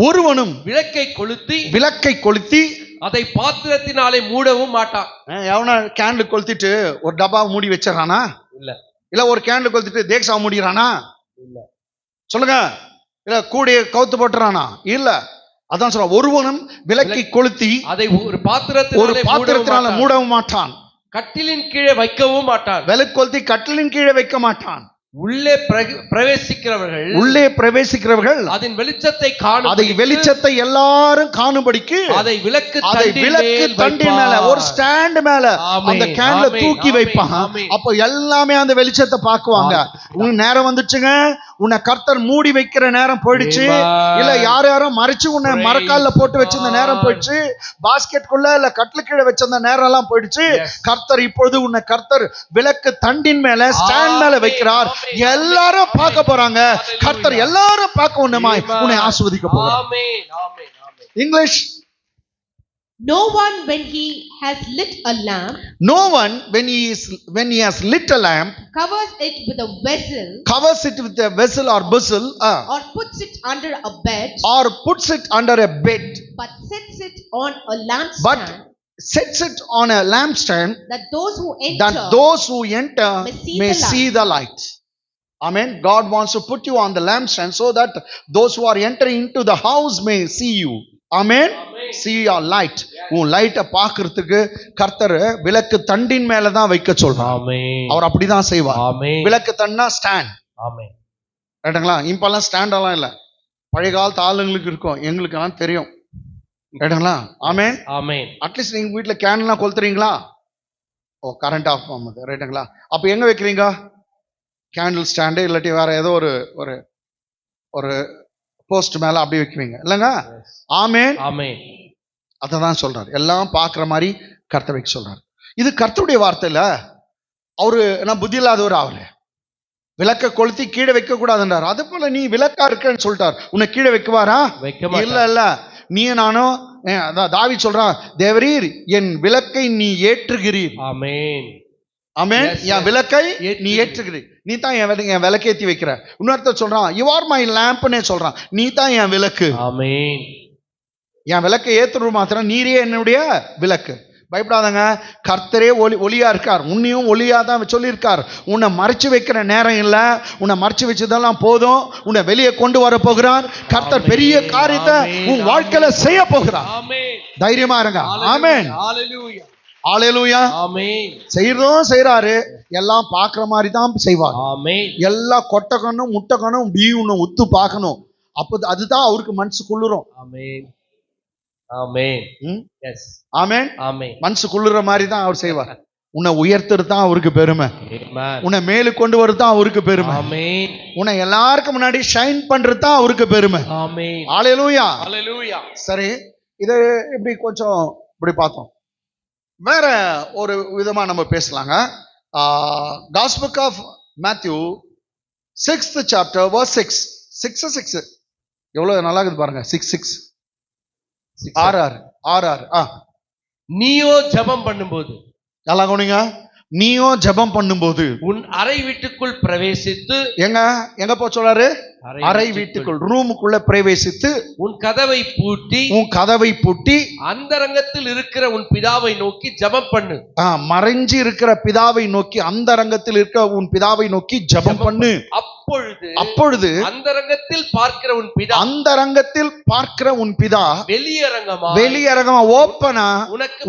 ஒருவனும் விளக்கை கொளுத்தி அதை பாத்திரத்தினாலே மூடவும் மாட்டான். எவனா கேண்டில் கொளுத்திட்டு ஒரு டப்பா மூடி வச்சிடறானா? இல்ல ஒரு கேண்டில் கொளுத்திட்டு தேக்ஸா மூடிறானா? இல்ல. சொல்லுங்க. இல்ல கூடைய கவுத்து போட்டுறானா? இல்ல. அதான் சொல்ற, ஒருவனும் விளக்கை கொளுத்தி அதை ஒரு பாத்திரத்தினால மூடவும் மாட்டான், கட்டிலின் கீழே வைக்கவும் மாட்டான். விளக்கு கொளுத்தி கட்டிலின் கீழே வைக்க மாட்டான். உள்ளே பிரவேசிக்கிறவர்கள் அதன் வெளிச்சத்தை எல்லாரும் காணும்படிக்கு அதை விளக்கு தண்டின் மேல ஒரு ஸ்டாண்ட் மேல அந்த கேண்ட்ல தூக்கி வைப்பான். அப்ப எல்லாமே அந்த வெளிச்சத்தை பாக்குவாங்க. உன் நேரம் வந்துச்சுங்க, உன்னை கர்த்தர் மூடி வைக்கிற நேரம் போயிடுச்சு. இல்ல யாரும் மறைச்சு உன்னை மரக்கால்ல போட்டு வச்சிருந்த நேரம் போயிடுச்சு. பாஸ்கெட்குள்ள இல்ல கட்டில கீழே வச்சிருந்த நேரம் எல்லாம் போயிடுச்சு. கர்த்தர் இப்பொழுது உன்னை கர்த்தர் விளக்கு தண்டின் மேல ஸ்டாண்ட் மேல வைக்கிறார். எல்லாரும் பார்க்க போறாங்க. கர்த்தர் எல்லாரும் பார்க்க உன்னை ஆசீர்வதிக்க போறார். ஆமென் ஆமென் ஆமென். English. No one when he has lit a lamp, when he has lit a lamp, covers it with a vessel, or bushel, or puts it under a bed, but sets it on a lampstand, that those who enter may see the light. Amen. God wants to put you on the lampstand so that those who are entering into the house may see you. Amen. See your light. உன் லைட்டை பார்க்கிறதுக்கு கர்த்தர் விளக்கு தண்டின் மேல தான் வைக்க சொல்றார். அவர் அப்படிதான் செய்வார். விளக்கு தண்டா ஸ்டாண்ட். ரைட்டுங்களா? இப்பெல்லாம் ஸ்டாண்ட் எல்லாம் இல்ல, பழைய காலத்து ஆளுங்களுக்கு இருக்கும், எங்களுக்கு எல்லாம் தெரியும். ரைட்டுங்களா? ஆமென் ஆமென். அட்லீஸ்ட் நீங்க வீட்டுல கேன்லாம் கொளுத்துறீங்களா? கரண்ட் ஆஃப் ஆகுது. ரைட்டுங்களா? அப்ப எங்க வைக்கிறீங்க? கேண்டில் ஸ்டாண்டு இல்லாட்டி வேற ஏதோ ஒரு போஸ்ட் மேல அப்படி வைக்குவீங்க இல்லைங்க? ஆமென் ஆமென். அததான் சொல்றாரு, எல்லாம் பாக்குற மாதிரி கர்த்தர் வைக்க சொல்றாரு. இது கர்த்தருடைய வார்த்தையில. அவரு நான் புத்தி இல்லாதவர். அவரு விளக்க கொளுத்தி கீழே வைக்க கூடாதுன்றார். அது போல நீ விளக்கா இருக்கன்னு சொல்லிட்டார், உன்னை கீழே வைக்குவாரா? இல்ல நீ நானும் தாவீது சொல்றான், தேவரீர் என் விளக்கை நீ ஏற்றுகிறீர். ஆமென் ஆமென். என் விளக்கை நீ ஏற்றுகிறீர். நீ தான் என் விளக்கேத்தி வைக்கிற. இன்னொருத்தர் சொல்றான், யூ ஆர் மை லேம்ப்னே சொல்றான். நீ தான் என் விளக்கு. ஆமென். என் விளக்கை ஏத்துறது மாத்திரம், நீரே என்னுடைய விளக்கு. பயப்படாதங்க, கர்த்தரே ஒளியா இருக்கார். உன்னையும் ஒளியா தான் சொல்லியிருக்கார். உன்னை மறைச்சு வைக்கிற நேரம் இல்ல, உன்னை மறைச்சு வச்சதெல்லாம் போதும். உன்னை வெளியே கொண்டு வர போகிறார். கர்த்தர் பெரிய காரியத்தை உன் வாழ்க்கையில செய்ய போகிறார். தைரியமா இருங்க. ஆமென் ஹalleluya. ஆமென். செய்யறதும் செய்யறாரு, எல்லாம் பாக்குற மாதிரி தான் செய்வார். ஆமென். எல்லாம் கொட்டக்கணும் முட்டக்கணும் பீவணும் உத்து பார்க்கணும். அப்போ அதுதான் அவருக்கு மனசு குளிரும். ஆமென் ஆமென். எஸ் ஆமென் ஆமென். மனசு குளிர மாதிரி தான் அவர் செய்வார். உன்னை உயர்த்துறது தான் அவருக்கு பெருமை. உன்னை மேலு கொண்டு வரது தான் அவருக்கு பெருமை. ஆமென். உன்னை எல்லாருக்கும் முன்னாடி ஷைன் பண்றது தான் அவருக்கு பெருமை. ஆமென் ஹalleluya ஹalleluya. சரி, இது இப்படி கொஞ்சம் இப்படி பார்த்தோம். வேற ஒரு விதமா நம்ம பேசலாங்க. Gospel of Matthew 6th chapter verse 6. 6 எவ்வளவு நல்லா இருக்குது பாருங்க. 6 6 நீயோ ஜெபம் பண்ணும்போது, நல்லா கவனிங்க, நீயோ ஜெபம் பண்ணும்போது உன் அறை வீட்டுக்குள் பிரவேசித்து, எங்க போ சொல்றாரு? அறை வீட்டுக்குள், ரூமுக்குள்ள பிரவேசித்து உன் கதவை பூட்டி அந்தரங்கத்தில் இருக்கிற உன் பிதாவை நோக்கி ஜெபம் பண்ணு. மறைஞ்சி இருக்கிற பிதாவை நோக்கி, அந்தரங்கத்தில் இருக்கிற உன் பிதாவை நோக்கி ஜெபம் பண்ணு. அப்பொழுது அந்தரங்கத்தில் பார்க்கிற உன் பிதா வெளியரங்கமா ஓப்பனா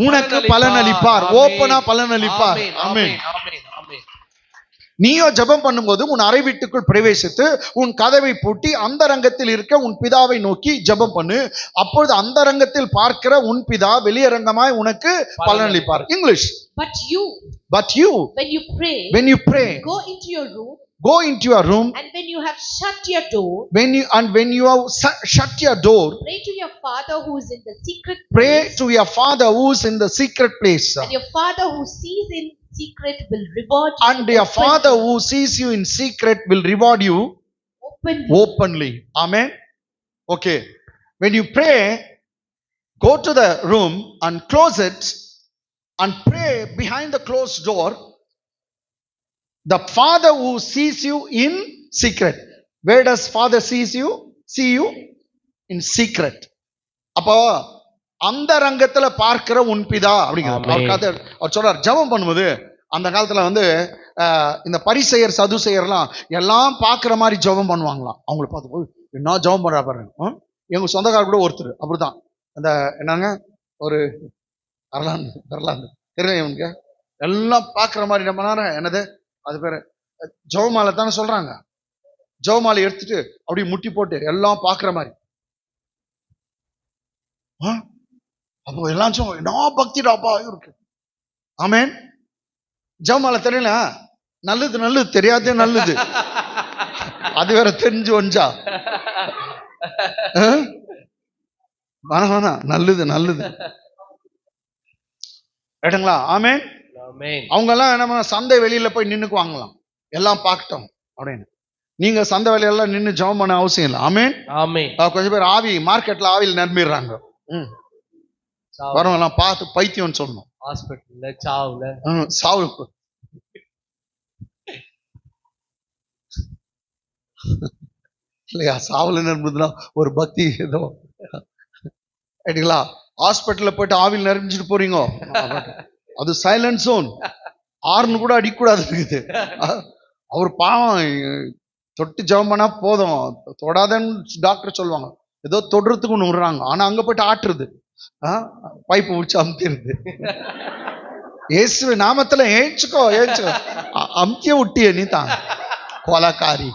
உனக்கு பலனளிப்பார். ஓப்பனா பலனளிப்பார். ஆமென். நீயோ ஜெபம் பண்ணும்போது உன் அறை வீட்டுக்குள் பிரவேசித்து உன் கதவை பூட்டி அந்தரங்கத்தில் இருக்க உன் பிதாவை நோக்கி ஜெபம் பண்ணு. அப்பொழுது அந்தரங்கத்தில் பார்க்கிற உன் பிதா வெளியரங்கமாய் உனக்கு பலனளிப்பார். English. But you, when you pray, go into your room, and when you have shut your door, when you have shut your door, pray to your Father who is in the secret pray place, to your Father who is in the secret place, and your Father who sees in secret will reward you. and your Father who sees you in secret will reward you openly. Amen. Okay, when you pray, go to the room and close it and pray behind the closed door. The Father who sees you in secret. Where does Father see you in secret. அப்போ அந்தரங்கத்துல பார்க்கிற உன் பிதா அப்படிங்கிறார். அவர் சொல்றார் ஜெபம் பண்ணும்போது அந்த காலத்துல இந்த பரிசெயர் சதுசெயர்லாம் எல்லாம் பார்க்கிற மாதிரி ஜெபம் பண்ணுவாங்களாம். அவங்கள பார்த்து என்ன ஜெபம் பண்றா பாருங்க. எங்க சொந்தக்கார கூட ஒருத்தர் அப்படிதான். அந்த என்னங்க ஒரு வரலாந்து தெரியும் எல்லாம் பார்க்கிற மாதிரி நம்ம என்னது அது பேரு ஜெபமாலை தானே சொல்றாங்க. ஜெபமாலை எடுத்துட்டு அப்படி முட்டி போட்டு எல்லாம் பார்க்கிற மாதிரி. அப்போ எல்லாம் நான் பக்திடாப்பா இருக்கு. ஆமேன். ஜெபமாலை தெரியல, நல்லது தெரியாதே நல்லது, அது வேற தெரிஞ்சு ஒன்றா வேணாம் நல்லது ரைட்டுங்களா. ஆமேன். அவங்க எல்லாம் என்ன சந்தை வெளியில போய் நின்னுக்குவாங்களாம், எல்லாம் பார்க்கட்டும் அப்படின்னு. நீங்க சந்தை வெளியெல்லாம் நின்று ஜெபம் பண்ண அவசியம் இல்லை. ஆமேன். கொஞ்சம் பேர் மார்க்கெட்ல ஆவியில் நிரம்பிடுறாங்க. வரவெல்லாம் பார்த்து பைத்தியம்னு சொல்லணும். ஹாஸ்பிட்டல்ல சாவு இல்லையா? சாவுல நிரம்புதுன்னா ஒரு பக்தி ஏதோ ரைட்டுங்களா. ஹாஸ்பிட்டல்ல போயிட்டு ஆவியில் நிரம்பிச்சுட்டு போறீங்க, அது சைலன்ட் ஜோன். ஆறுன்னு கூட அடிக்கூடாது இருக்குது. அவர் பாவம் தொட்டு ஜெபம் பண்ணா போதும், தொடாதன்னு டாக்டர் சொல்லுவாங்க. ஏதோ தொடுறதுக்கு ஒண்ணு விடுறாங்க, ஆனா அங்க போயிட்டு ஆட்டுறது, பைப்பு முடிச்சு அமுத்திடுது. இயேசு நாமத்துல ஏச்சுக்கோ அமுத்திய விட்டிய நீ தான் கொலக்காரி.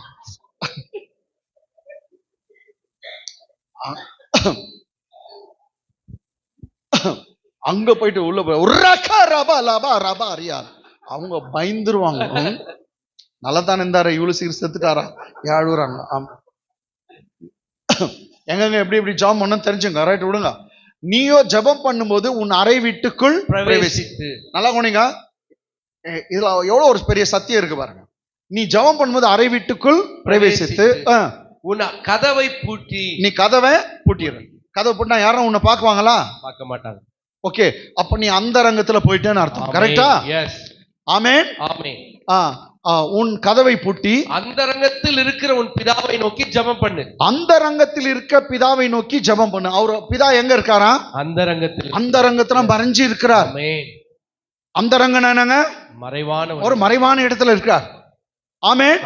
அங்க போயிட்டு உள்ள போய் அவங்க பயந்துருவாங்க. நல்லதானே இருந்தாரு, இவ்வளவு சீர் செத்துட்டாரா யாழுறாங்க. எங்க எப்படி ஜெபம் பண்ண தெரிஞ்சுங்க. ரைட் விடுங்க. நீயோ ஜெபம் பண்ணும்போது உன் அறை வீட்டுக்குள் பிரவேசித்து. நல்லா போனீங்க. இதுல எவ்வளவு ஒரு பெரிய சத்தியம் இருக்கு பாருங்க. நீ ஜெபம் பண்ணும்போது அறை வீட்டுக்குள் பிரவேசித்து உன் கதவை பூட்டி. நீ கதவை பூட்டிடுற. கதவை பூட்டினா யாரும் உன்னை பார்க்குவாங்களா? பார்க்க மாட்டாங்க. ஓகே, அப்ப நீ அந்த ரங்கத்துல போயிட்டேன்னு அர்த்தம். கரெக்டா? ஆமென். உன் கதவை பூட்டி அந்த ரங்கத்தில் இருக்கிற உன் பிதாவை நோக்கி ஜெபம் பண்ணு. அந்த ரங்கத்தில் இருக்க பிதாவை நோக்கி ஜெபம் பண்ணு. அவர் பிதா எங்க இருக்காரா? அந்த ரங்கத்தில். அந்த ரங்கத்துல மறைஞ்சு இருக்கிறார். அந்த ரங்கம் என்னங்க? மறைவான ஒரு மறைவான இடத்துல இருக்கிறார். ஆமென்.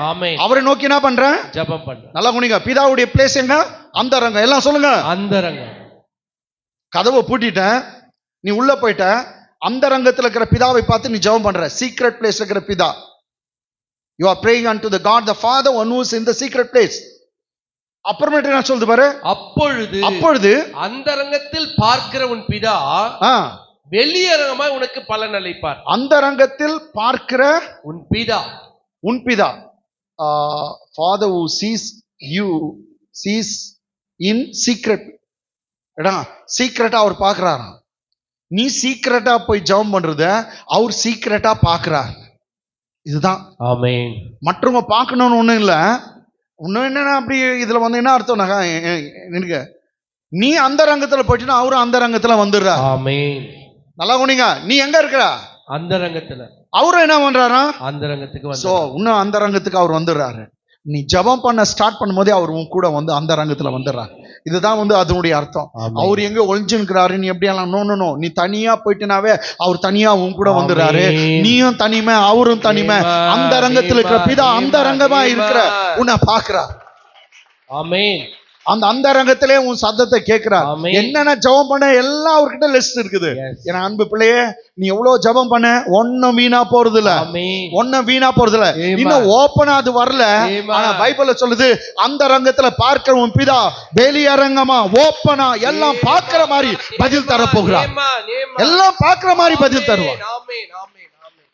அவரை நோக்கி என்ன பண்ற? ஜெபம் பண்ணு. நல்லா குனிங்க. பிதாவுடைய பிளேஸ் எங்க? அந்த ரங்கம். எல்லாம் சொல்லுங்க. அந்த ரங்கம். கதவை பூட்டிட்ட, நீ உள்ள போயிட்ட, அந்த ரங்கத்துல இருக்கிற பிதாவை பார்த்து நீ ஜெபம் பண்ற. சீக்ரெட் பிளேஸ்ல இருக்கிற பிதா. You are praying unto the God the Father, one who is in the secret place. அப்புறமேட்டு என்ன சொல்லுது பாரு. அப்பொழுது அந்த ரங்கத்தில் பார்க்கிற உன் பிதா வெளியரங்கமாய் உனக்கு பலன் அளிப்பார். அந்த ரங்கத்தில் பார்க்கிற உன் பிதா Father who sees you sees in secret. சீக்ரெட்டா அவர் பார்க்கிறாராம். நீ சீக்ரெட்டா போய் ஜெபம் பண்றத அவர் சீக்ரெட்டா பார்க்கிறார். இதுதான். ஆமென். மற்றவங்க பார்க்கணும்னு ஒண்ணும் இல்ல. இன்னும் என்னன்னா அப்படி இதுல என்ன அர்த்தம்னாக்கா, நீ அந்த ரங்கத்துல போயிட்டா அவரும் அந்த ரங்கத்துல வந்துடுறா. ஆமென். நல்லா குனிங்க. நீ எங்க இருக்கிற? அந்த ரங்கத்துல. அவரும் என்ன பண்றாரா? அந்த ரங்கத்துக்கு. சோ இன்னும் அந்த ரங்கத்துக்கு அவர் வந்துடுறாரு. நீ ஜெபம் பண்ண ஸ்டார்ட் பண்ணும்போதே அவர் உன் கூட அந்த ரங்கத்துல வந்துடுறாரு. இதுதான் அதனுடைய அர்த்தம். அவர் எங்க ஒளிஞ்சுக்கிறாரு நீ எப்படியெல்லாம் நோ, நீ தனியா போயிட்டுனாவே அவர் தனியா உன் கூட வந்துடுறாரு. நீயும் தனிமை, அவரும் தனிமை. அந்த ரங்கத்துல இருக்கிற பிதா அந்த ரங்கமா இருக்கிற உன்னை பாக்குறா. ஆமென். அந்த அந்தரங்கத்திலே உன் சத்தத்தை கேட்கிறார். ஆமென். என்னென்ன ஜெபம் பண்ண எல்லாம் அவர்கிட்ட லிஸ்ட் இருக்குது. Yes. என் அன்பு பிள்ளையே, நீ எவ்வளவு ஜெபம் பண்ண, ஒன்னும் வீணா போறது இல்ல, ஆமென். ஒன்னும் வீணா போறது இல்ல. Amen. இன்னும் ஓப்பனா அது வரல. Amen. ஆனா பைபிள்ல சொல்லுது, அந்த ரங்கத்துல பார்க்கிற உன் பிதா வெளியரங்கமா ஓப்பனா எல்லாம் பார்க்கிற மாதிரி பதில் தர போகிறார். Amen. Amen. எல்லாம் பார்க்கிற மாதிரி பதில் தருவார். ஆமென். ஆமென். ஆமென்.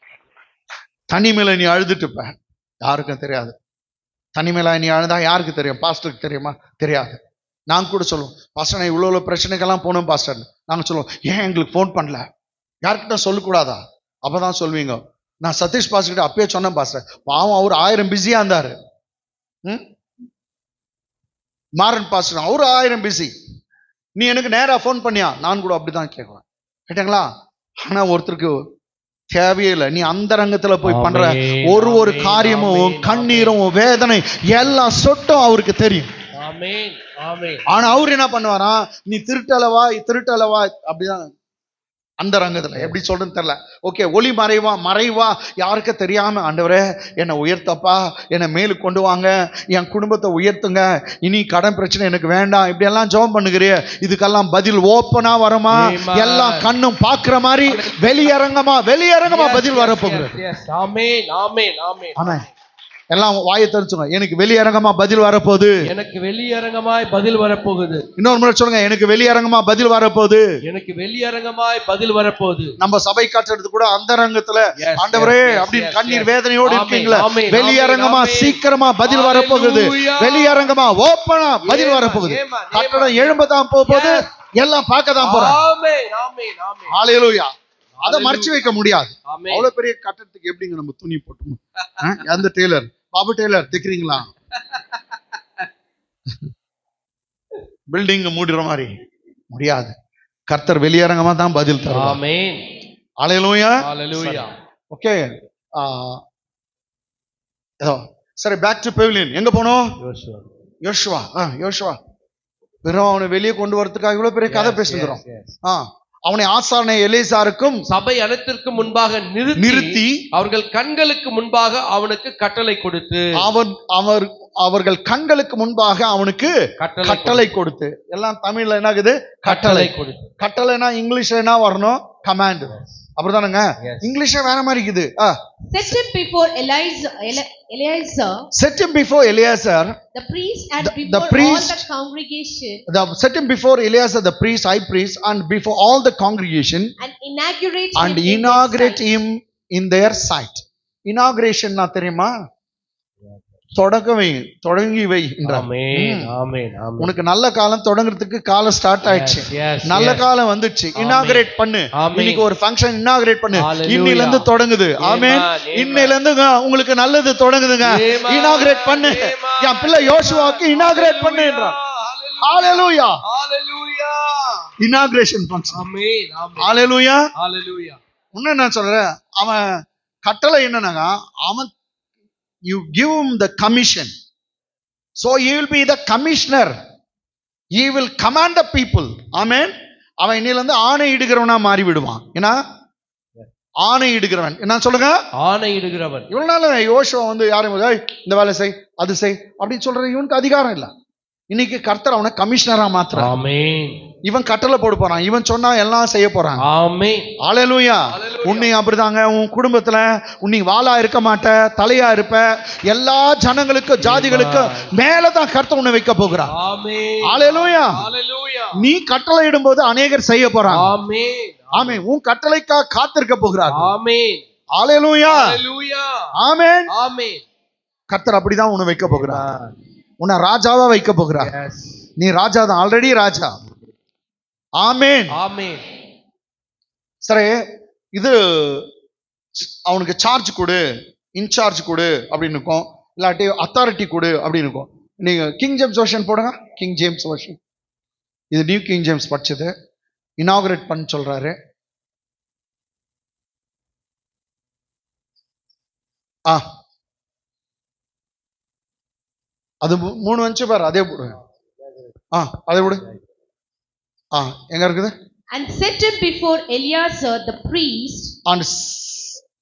தனிமையில நீ அழுதுட்டு இருப்ப, யாருக்கும் தெரியாது. தனிமையில நீ அழுதா யாருக்கு தெரியும்? பாஸ்டருக்கு தெரியுமா? தெரியாது. நாங்க கூட சொல்லுவோம், பாஸ்டர் நான் இவ்வளவு பிரச்சனைக்கெல்லாம் போனோம் பாஸ்டர். நாங்க சொல்லுவோம், ஏன் எங்களுக்கு ஃபோன் பண்ணல? யார்கிட்ட சொல்லக்கூடாதா? அப்பதான் சொல்வீங்க, நான் சதீஷ் பாஸ்டர் கிட்ட அப்பயே சொன்னேன் பாஸ்டர், பாவம் அவர் 1000 பிஸியா இருந்தாரு. மாறன் பாஸ்டர் அவரு 1000 பிஸி. நீ எனக்கு நேரா ஃபோன் பண்ணியா? நான் கூட அப்படிதான் கேட்குவேன். கேட்டாங்களா? ஆனா ஒருத்தருக்கு தேவையே இல்லை. நீ அந்த ரங்கத்துல போய் பண்ற ஆமென். ஒரு ஆமென். காரியமும் ஆமென். கண்ணீரும் வேதனை எல்லாம் சொட்டும் அவருக்கு தெரியும். ஆமென். ஆமென். ஆனா அவரு என்ன பண்ணுவாரா, நீ திருட்டலவா திருட்டலவா அப்படிதான் அந்த ரங்கத்துல எப்படி சொல்றேன்னு தெரியல. ஓகே, ஒளி மறைவா யாருக்கு தெரியாம, ஆண்டவரே என்னை உயர்த்தப்பா, என்னை மேலுக்கு கொண்டு வாங்க, என் குடும்பத்தை உயர்த்துங்க, இனி கடன் பிரச்சனை எனக்கு வேண்டாம், இப்படி எல்லாம் ஜெபம் பண்ணுகிறிய, இதுக்கெல்லாம் பதில் ஓப்பனா வருமா? Amen. எல்லாம் கண்ணும் பாக்குற மாதிரி வெளியரங்கமா பதில் வரப்போகிறது. Yes. ஆமென். ஆமென். ஆமென். ஆமா, எல்லாம் வாயை தெரிஞ்சுங்க, எனக்கு வெளியரங்கமா பதில் வரப்போகுது. எனக்கு வெளியரங்கமாய் பதில் வரப்போகுது. இன்னொரு முறை சொல்லுங்க, எனக்கு வெளியரங்கமா பதில் வரப்போகுது. எனக்கு வெளியரங்கமாய் பதில் வரப்போகுது. நம்ம சபை காட்டுறது கூட அந்த ரங்கத்துல, Yes, ஆண்டவரே yes, yes, அப்படின்னு yes, கண்ணீர் yes. வேதனையோடு ஆமென், இருக்கீங்களா? ஆமென், வெளியரங்கமா ஆமென். சீக்கிரமா பதில் வரப்போகுது. Hallelujah. வெளியரங்கமா ஓப்பனா பதில் Amen, வரப்போகுது. amen, கட்டடம் amen. எழும்பதான் போகுது, எல்லாம் பார்க்க தான் போறாங்க. ஆமென். ஆமென். ஆமென். ஹalleluya. அதை Hallelujah. மறைச்சு வைக்க முடியாது. ஆமென். அவ்வளவு பெரிய கட்டடத்துக்கு எப்படிங்க நம்ம துணி போட்டோம்? அந்த டெய்லர், பாபு டெய்லர் தைக்கிறீங்களா? பில்டிங் மூடுற மாதிரி முடியாது. கர்த்தர் வெளியரங்கமா தான் பதில் தருவார். ஆமென். ஹalleluya. ஹalleluya. ஓகே, ஏதோ சரி, பேக் டு பெவிலியன். எங்க போனோம்? யோசுவா. யோசுவா வெறும் அவனை வெளியே கொண்டு வரதுக்காக இவ்வளவு பெரிய கதை பேசுகிறோம். அவனை ஆசாரனை எலியாசாருக்கும் சபை அனைத்திற்கும் முன்பாக நிறுத்தி அவர்கள் கண்களுக்கு முன்பாக அவனுக்கு கட்டளை கொடுத்து அவர்கள் கண்களுக்கு முன்பாக அவனுக்கு கட்டளை கொடுத்து. எல்லாம் தமிழ்ல என்ன ஆகுது? கட்டளை கொடுத்து. கட்டளைனா இங்கிலீஷ்ல என்ன வரணும்? கமாண்ட். அப்படிதானுங்க? இங்கிலீஷ்ல வேற மாதிரி இருக்குது. Set him before Eleazar. Set him before Eleazar, the priest, and before the priest, all the congregation. Set him before Eleazar, the priest, high priest, and before all the congregation, and inaugurate him in their sight. Inauguration na தெரியுமா? தொடங்கி வை. ஆமென். ஆமென். ஆமென். உனக்கு நல்ல காலம் தொடங்குறதுக்கு காலம் start ஆயிடுச்சு. நல்ல காலம் வந்துச்சு. இனாகிரேட் பண்ணு. இன்னைக்கு ஒரு ஃபங்க்ஷன் இனாகிரேட் பண்ணு. இன்னையில இருந்து தொடங்குது. ஆமென். இன்னையில இருந்து உங்களுக்கு நல்லது தொடங்குதுங்க. இனாகிரேட் பண்ணு. என் பிள்ளை யோசுவாக்கு இனாகிரேட் பண்ணுன்றான். ஹalleluya. ஹalleluya. Inauguration function. ஆமென். ஆமென். ஹalleluya. ஹalleluya. இன்னும் நான் சொல்றேன், அவன் கட்டளை என்னன்னா, அவன் you give him the commission, so he will be the commissioner, he will command the people. Amen. அவன் இன்னில இருந்து ஆணை இடுகிறவனா மாறி விடுவான். ஏன்னா ஆணை இடுகிறவன் என்ன சொல்லுங்க? ஆணை இடுகிறவன். இவ்வளவு நாள் யோசுவா வந்து யாரும் இந்த வேலை செய், அது செய் அப்படின்னு சொல்றது இவனுக்கு அதிகாரம் இல்லை. இன்னைக்கு கர்த்தர் அவனை கமிஷனரா மாத்துறான். ஆமென். இவன் கட்டளை போட போறான், இவன் சொன்னா எல்லாம் செய்ய போறான். ஆமென். ஹalleluya. உன்னை அப்படிதாங்க, உன் குடும்பத்துல உன்னை வாளா இருக்க மாட்ட, தலையா இருப்ப. எல்லா ஜனங்களுக்கு ஜாதிகளுக்கு மேலதான் கர்த்தர் உன்னை வைக்க போகிறான். ஆமென். ஹalleluya. ஹalleluya. நீ கட்டளை இடும்போது அநேகர் செய்ய போறாங்க. ஆமென். ஆமென். உன் கட்டளைக்காக காத்திருக்க போகிறார். ஆமென். ஹalleluya. ஹalleluya. ஆமென். ஆமென். கர்த்தர் அப்படிதான் உன்னை வைக்க போகிறார். உன்னை ராஜாவா வைக்க போகிறார். நீ ராஜா தான், ஆல்ரெடி ராஜா. ஆமென். ஆமென். சரி, இது அவனுக்கு சார்ஜ் கொடு, இன்சார்ஜ் கொடு அப்படின்னு இருக்கும், இல்லாட்டி அத்தாரிட்டி கொடு அப்படின்னு இருக்கும். நீங்க கிங் ஜேம்ஸ் வெர்ஷன் போடுங்க. கிங் ஜேம்ஸ் வெர்ஷன், இது நியூ கிங் ஜேம்ஸ் படிச்சது. இனாகுரேட் பண்ண சொல்றாரு. அது 3 வந்துச்சு பாரு, அதே போடு. அதே போடு. எங்க இருக்குது? And set him before Eleazar the priest, and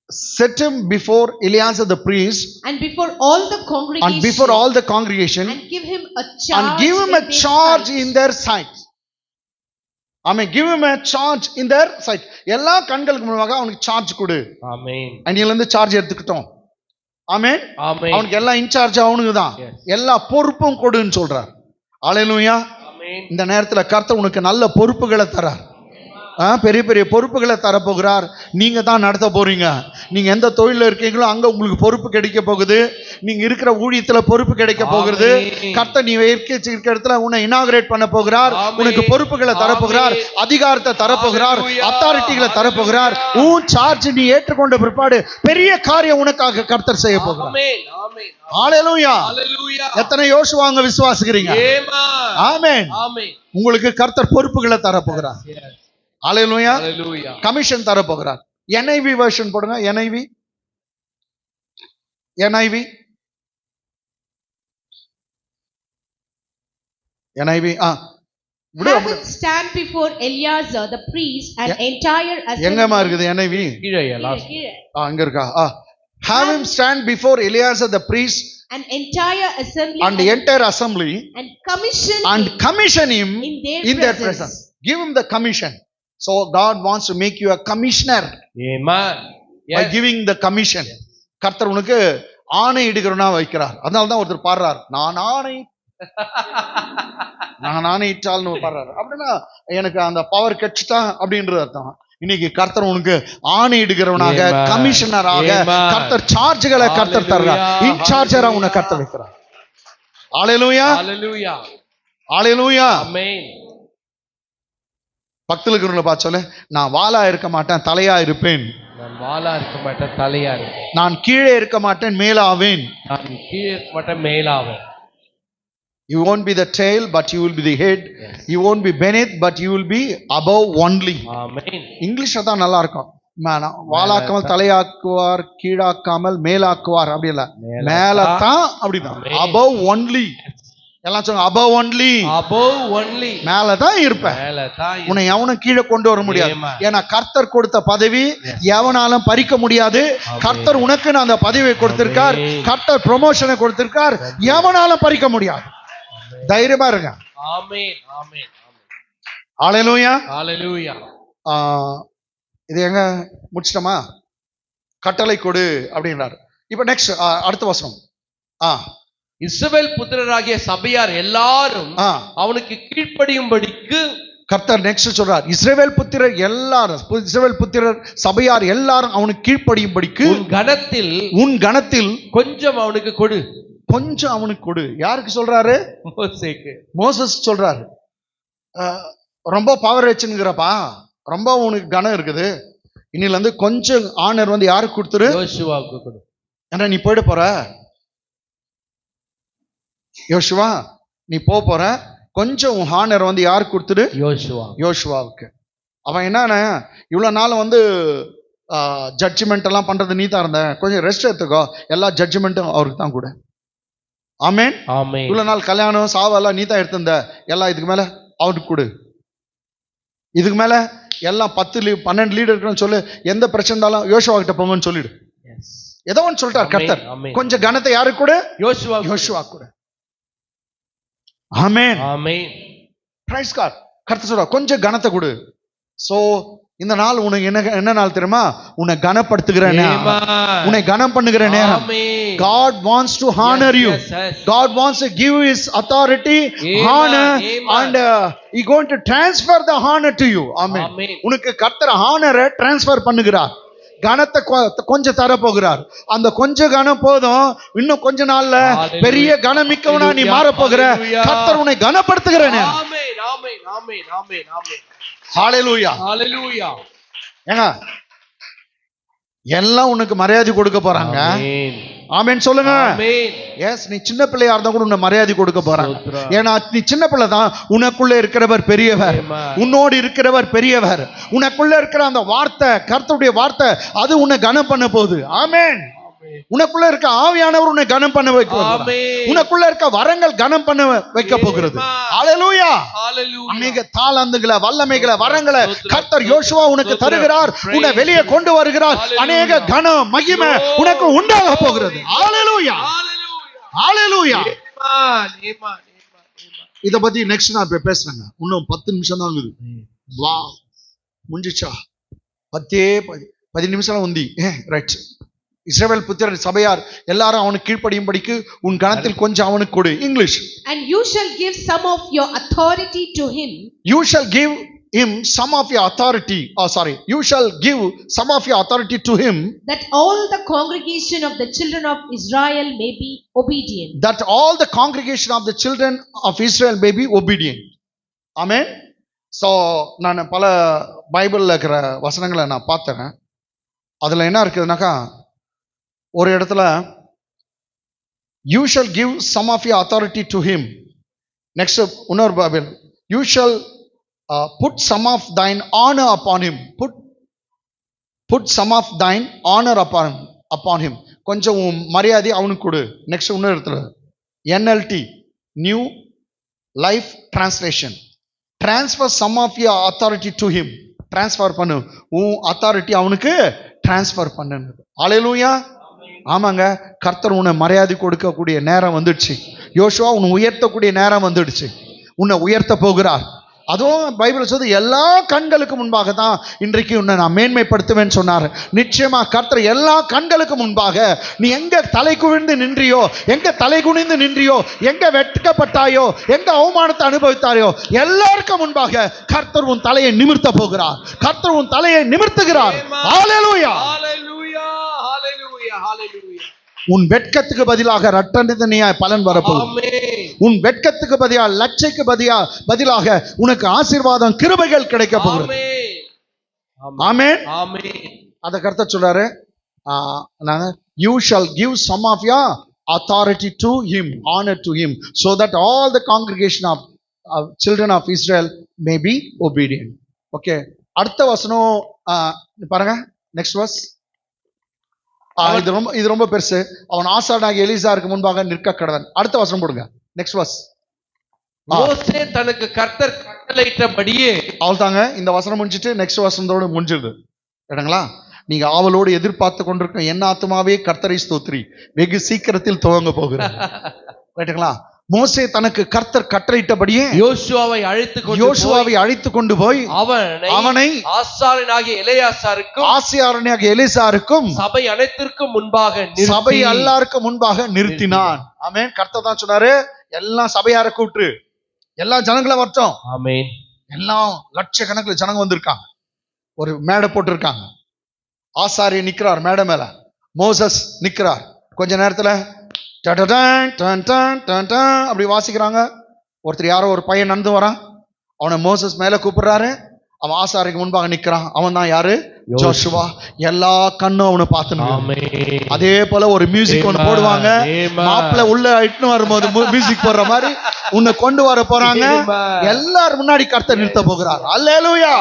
set him before Eleazar the priest and before all the congregation, and before all the congregation, and give him a charge, and give him a in their charge sight. in their sight. Amen. Give him a charge in their sight. எல்லா கண்களுக்கு முன்பாக அவனுக்கு charge கொடு. ஆமென். அன்னில இருந்து charge எடுத்துக்கிட்டோம். ஆமென். ஆமென். அவனுக்கு எல்லா incharge அவனுக்கு தான். Yes. எல்லா பொறுப்பும் கொடுன்னு சொல்றார். ஹalleluya. ஆமென். இந்த நேரத்துல கர்த்தர் உனக்கு நல்ல பொறுப்புகளை தரார். பெரிய பெரிய பொறுப்புகளை தரப்போகிறார். நீங்க தான் நடத்த போறீங்க. நீங்க எந்த தொழில இருக்கீங்களோ அங்க உங்களுக்கு பொறுப்பு கிடைக்க போகுது. நீங்க இருக்கிற ஊழியத்துல பொறுப்பு கிடைக்க போகிறது. கர்த்தர் நீ இருக்கிற இடத்துல உன்னை இனாகரேட் பண்ண போகிறார். உனக்கு பொறுப்புகளை தரப்போகிறார், அதிகாரத்தை தரப்போகிறார், அத்தாரிட்டிகளை தரப்போகிறார். உன் சார்ஜ் நீ ஏற்றுக்கொண்ட பிற்பாடு பெரிய காரியம் உனக்காக கர்த்தர் செய்ய போகிறார். ஆமென். ஆமென். ஹalleluya. ஹalleluya. எத்தனை யோசுவாங்க விசுவாசிக்கிறீங்க? ஆமென். ஆமென். உங்களுக்கு கர்த்தர் பொறுப்புகளை தரப்போகிறார். ஹalleluya. ஹalleluya. கமிஷன் தர போகிறார். NIV வெர்ஷன் போடுங்க. NIV Have him stand before Eleazar the priest and entire assembly. எங்கமா இருக்குது NIV? கீழே லாஸ்ட். அங்க இருக்கா? Have him stand before Eleazar the priest and entire assembly and the entire assembly and commission him in their presence. Give him the commission. So God wants to make you a commissioner. Amen. By giving the commission. கர்த்தர் உனக்கு ஆணை இடுகிறவனா வைக்கிறார். அதனால தான் ஒருத்தர் பாடுறார், நான் ஆணையிட்டால்னு பாடுறாரு. அப்படின்னா எனக்கு அந்த பவர் கிடைச்சிட்டா அப்படின்றது அர்த்தம். இன்னைக்கு கர்த்தர் உனக்கு ஆணை இடுகிறவனாக, கமிஷனராக கர்த்தர் சார்ஜ்களை கர்த்தர் தர்றார். இன்சார்ஜரா உன்னை கர்த்தர் வைக்கிறார். ஹalleluya. ஹalleluya. ஹalleluya. ஆமென். பக்தர்களுக்கு பார்த்து சொல்லு, நான் வாளா இருக்க மாட்டேன், தலையா இருப்பேன். நான் வாளா இருக்க மாட்டேன், தலையா இருப்பேன். நான் கீழே இருக்க மாட்டேன், மேலாவேன். நான் கீழே இருக்க மாட்டேன், மேலாவேன். You won't be the tail, but you will be the head. Yes. You won't be beneath, but you will be above only. Amen. இங்கிலீஷ்ல தான் நல்லா இருக்கும். வாளாக்காமல் தலையாக்குவார், கீழாக்காமல் மேலாக்குவார். அப்படி இல்ல, மேலதான் அப்படிதான். above only. எல்லாம் சொல்லுங்க, above only. above only. மேலதான் இருப்பேன். உன்னை எவனும் கீழே கொண்டு வர முடியாது. ஏன்னா கர்த்தர் கொடுத்த பதவி எவனாலும் பறிக்க முடியாது. கர்த்தர் உனக்கு அந்த பதவியை கொடுத்திருக்கார். கர்த்தர் ப்ரமோஷனை கொடுத்திருக்கார். எவனாலும் பறிக்க முடியாது. தைரியமா இருங்க. ஆமென். ஆமென். ஹalleluya. ஹalleluya. இது எங்க முடிச்சிட்டோமா? கட்டளை கொடு அப்படின்றார். இப்ப நெக்ஸ்ட் அடுத்த வசனம். இஸ்ரவேல் புத்திரராகிய சபையார் எல்லாரும் அவனுக்கு கீழ்ப்படியும்படிக்கு கர்த்தர் நெக்ஸ்ட் சொல்றார். இஸ்ரவேல் புத்திரர் எல்லாரும், இஸ்ரவேல் புத்திரர் சபையார் எல்லாரும் அவனுக்கு கீழ்ப்படியும்படிக்கு உன் கணத்தில் கொஞ்சம் அவனுக்கு கொடு. கொஞ்சம் அவனுக்கு கொடு. யாருக்கு சொல்றாரு? மோசஸ் சொல்றாரு. ரொம்ப பவர் வச்சுங்கிறப்பா, ரொம்ப உனக்கு கனம் இருக்குது, இன்னில இருந்து கொஞ்சம் ஆனர் வந்து யாருக்கு கொடுத்துரு? யோசுவாவுக்கு கொடு. ஏன்னா நீ போயிட போற. யோசுவா நீ போற, கொஞ்சம் ஹானர் வந்து யாருக்கு கொடுத்துடு? யோசுவாவுக்கு. அவன் என்னன்னா, இவ்வளவு நாள் வந்து ஜட்ஜ்மெண்ட் எல்லாம் பண்றது நீ தான் இருந்த, கொஞ்சம் ரெஸ்ட் எடுத்துக்கோ, எல்லா ஜட்ஜ்மெண்ட்டும் அவருக்கு தான் கூட. ஆமென். இவ்வளவு நாள் கல்யாணம் சாவெல்லாம் நீ தான் எடுத்திருந்த, எல்லாம் இதுக்கு மேல அவருக்கு கொடு. இதுக்கு மேல எல்லாம் 12 லீடர் இருக்குன்னு சொல்லு. எந்த பிரச்சனை இருந்தாலும் யோசுவா கிட்ட போங்கன்னு சொல்லிடு. ஏதோ ஒன்று சொல்லிட்டார் கர்த்தர். கொஞ்சம் கனத்தை யாருக்கு கொடு? யோசுவா கொடு. ஆமென். ஆமென். Praise God. கர்த்தர் சொல்றார் கொஞ்சம் கனத்தை கொடு. சோ இந்த நாள் உனக்கு என்ன நாள் தெரியுமா? உன்னை கனப்படுத்துகிற நேரம், உன்னை கனம் பண்ணுகிற நேரம். God wants to honor you. God wants to give his authority, honor, and he going to transfer the honor to you. Amen. உனக்கு கர்த்தர் honor-ஐ transfer பண்ணுகிறார். கனத்தை கொஞ்சம் தர போகிறார். அந்த கொஞ்சம் கனம் போதும், இன்னும் கொஞ்ச நாள்ல பெரிய கனமிக்கவனா நீ மாற போகிற. கர்த்தர் உன்னை கனப்படுத்துகிற நேரம். ஆமென். ஆமென். ஆமென். ஆமென். ஆமென். ஹalleluya. ஹalleluya. ஏங்க எல்லாம் உனக்கு மரியாதை கொடுக்க போறாங்க. ஆமென் சொல்லுங்க. எஸ், நீ சின்ன பிள்ளையா இருந்தா கூட உன்னை மரியாதை கொடுக்க போறாங்க. ஏன்னா நீ சின்ன பிள்ளை தான். உனக்குள்ள இருக்கிறவர் பெரியவர், உன்னோடு இருக்கிறவர் பெரியவர். உனக்குள்ள இருக்கிற அந்த வார்த்தை, கர்த்தருடைய வார்த்தை, அது உன்னை கனம் பண்ண போகுது. ஆமென். உனக்குள்ள இருக்க ஆவியானவர் உன்னை கனம் பண்ண வைக்க போகிறார். ஆமென். உனக்குள்ள இருக்க வரங்கள் கனம் பண்ண வைக்க போகிறது. Amen. ஹalleluya. Hallelujah. அநேக தாளந்துகளை வல்லமைகளை வரங்களை ஸ்தோத்திரம், கர்த்தர் யோசுவா உனக்கு ஸ்தோத்திரம். தருகிறார். Praise உன்னை வெளியே you. கொண்டு வருகிறார். Hallelujah. அநேக கனம் மகிமை உனக்கு உண்டாக போகிறது. ஹalleluya. Hallelujah. ஹalleluya. Amen. Amen. Amen. இத பத்தி நெக்ஸ்ட் நான் இப்ப பேசுறேங்க. இன்னும் 10 நிமிஷம் தான் இருக்குது. வா முடிஞ்சிச்சா? 10 நிமிஷம் உந்தி. ரைட். இஸ்ரவேல் புத்திரர் சபையார் எல்லாரும் அவனுக்கு கீழ்ப்படியும்படிக்கு உன் கணத்தில் கொஞ்சம் அவனுக்கு கொடு. English. And you shall give some of your authority to him. You shall give him some of your authority. You shall give some of your authority to him, That all the congregation of the children of Israel may be obedient. that all the congregation of the children of Israel may be obedient. Amen. So நான் பல பைபிள்ல இருக்கிற வசனங்களை நான் பார்த்தேன். அதுல என்ன இருக்குதுனாக்கா ஒரு இடத்துல you shall give some of your authority to him. Next இன்னொரு Bible you shall put some of thine honor upon him. Put some of thine honor upon him. கொஞ்சம் உன் மரியாதை அவனுக்கு கொடு. நெக்ஸ்ட் இன்னொரு இடத்துல NLT new life translation. Transfer some of your authority to him. Transfer பண்ணு. உன் அத்தாரிட்டி அவனுக்கு ட்ரான்ஸ்ஃபர் பண்ணு. ஹalleluya. ஆமாங்க, கர்த்தர் உன்னை மரியாதை கொடுக்கக்கூடிய நேரம் வந்துடுச்சு. யோசுவா உன்னை உயர்த்தக்கூடிய நேரம் வந்துடுச்சு. உன்னை உயர்த்த போகிறார். அதுவும் பைபிள் சொல்லுது எல்லா கண்களுக்கு முன்பாக தான் இன்றைக்கு உன்னை நான் மேன்மைப்படுத்துவேன்னு சொன்னார். நிச்சயமா கர்த்தர் எல்லா கண்களுக்கு முன்பாக நீ எங்க தலை குவிந்து நின்றியோ, எங்க தலை குனிந்து நின்றியோ, எங்க வெட்கப்பட்டாயோ, எங்க அவமானத்தை அனுபவித்தாயோ, எல்லாருக்கும் முன்பாக கர்த்தர் உன் தலையை நிமிர்த்த போகிறார். கர்த்தர் உன் தலையை நிமிர்த்துகிறார். ஹalleluya. Hallelujah. Hallelujah. Hallelujah. உன் வெட்கத்துக்கு பதிலாக இரட்டத்தனையாய் பலன் வரப்போகுது. Amen. உன் வெட்கத்துக்கு பதிலாக லட்சைக்கு பதிலாக உனக்கு ஆசீர்வாதம் கிருபைகள் கிடைக்க போகிறது. Amen. ஆமென். Amen. அத கர்த்தர் சொல்றாரு, you shall give some of your authority to him, honor to him, so that all the congregation of children of Israel may be obedient. Okay, அடுத்த வசனம் பாருங்க. Next verse. இது ரொம்ப பெருசு. அவன் ஆசாரியனாகிய எலிசாருக்கு முன்பாக நிற்க கடவன். அடுத்த வசனம் போடுங்க. Next verse. மோசே தனக்கு கர்த்தர் கட்டளையிட்டபடியே. அவ்வளவுதாங்க. இந்த வசனம் முடிஞ்சிட்டு நெக்ஸ்ட் வசனத்தோட முடிஞ்சிருது. கேட்டங்களா? நீங்க ஆவலோடு எதிர்பார்த்து கொண்டிருக்க என் ஆத்துமாவே கர்த்தரை ஸ்தோத்திரி, வெகு சீக்கிரத்தில் துவங்க போகிறார். ரைட்டுங்களா? மோசே தனக்கு கர்த்தர் கட்டளையிட்டபடியே யோசுவாவை அழைத்து கொண்டு போய் அவனை ஆசாரியனாகிய எலிசாருக்கும் சபை அனைத்திற்கும் முன்பாக சபை எல்லாருக்கும் முன்பாக நிறுத்தினான். ஆமென். கர்த்தர் தான் சொன்னாரு, எல்லாம் சபையார கூப்பிட்டு எல்லா ஜனங்களும் வரட்டும். ஆமென். எல்லாம் லட்சக்கணக்கில் ஜனங்க வந்திருக்காங்க. ஒரு மேடை போட்டிருக்காங்க. ஆசாரியர் நிக்கிறார் மேடை மேல. மோசஸ் நிக்கிறார். கொஞ்ச நேரத்துல அப்படி வாசிக்கிறாங்க. ஒருத்தர் யாரோ ஒரு பையன் நடந்து வரான். அவனை மோசஸ் மேல கூப்பிடுறாரு. அவன் ஆசாரிக்கு முன்பாக நிக்கிறான். அவன் தான் யாரு? ஜோஷுவா. எல்லா கண்ணும் அவனை பார்த்து. அதே போல ஒரு மியூசிக் ஒன்று போடுவாங்க. மாப்பிள்ள உள்ள இட்டு வரும்போது மியூசிக் போடுற மாதிரி உன்னை கொண்டு வர போறாங்க. எல்லாரும் முன்னாடி கர்த்தர் நிறுத்த போகிறார். அல்லேலூயா.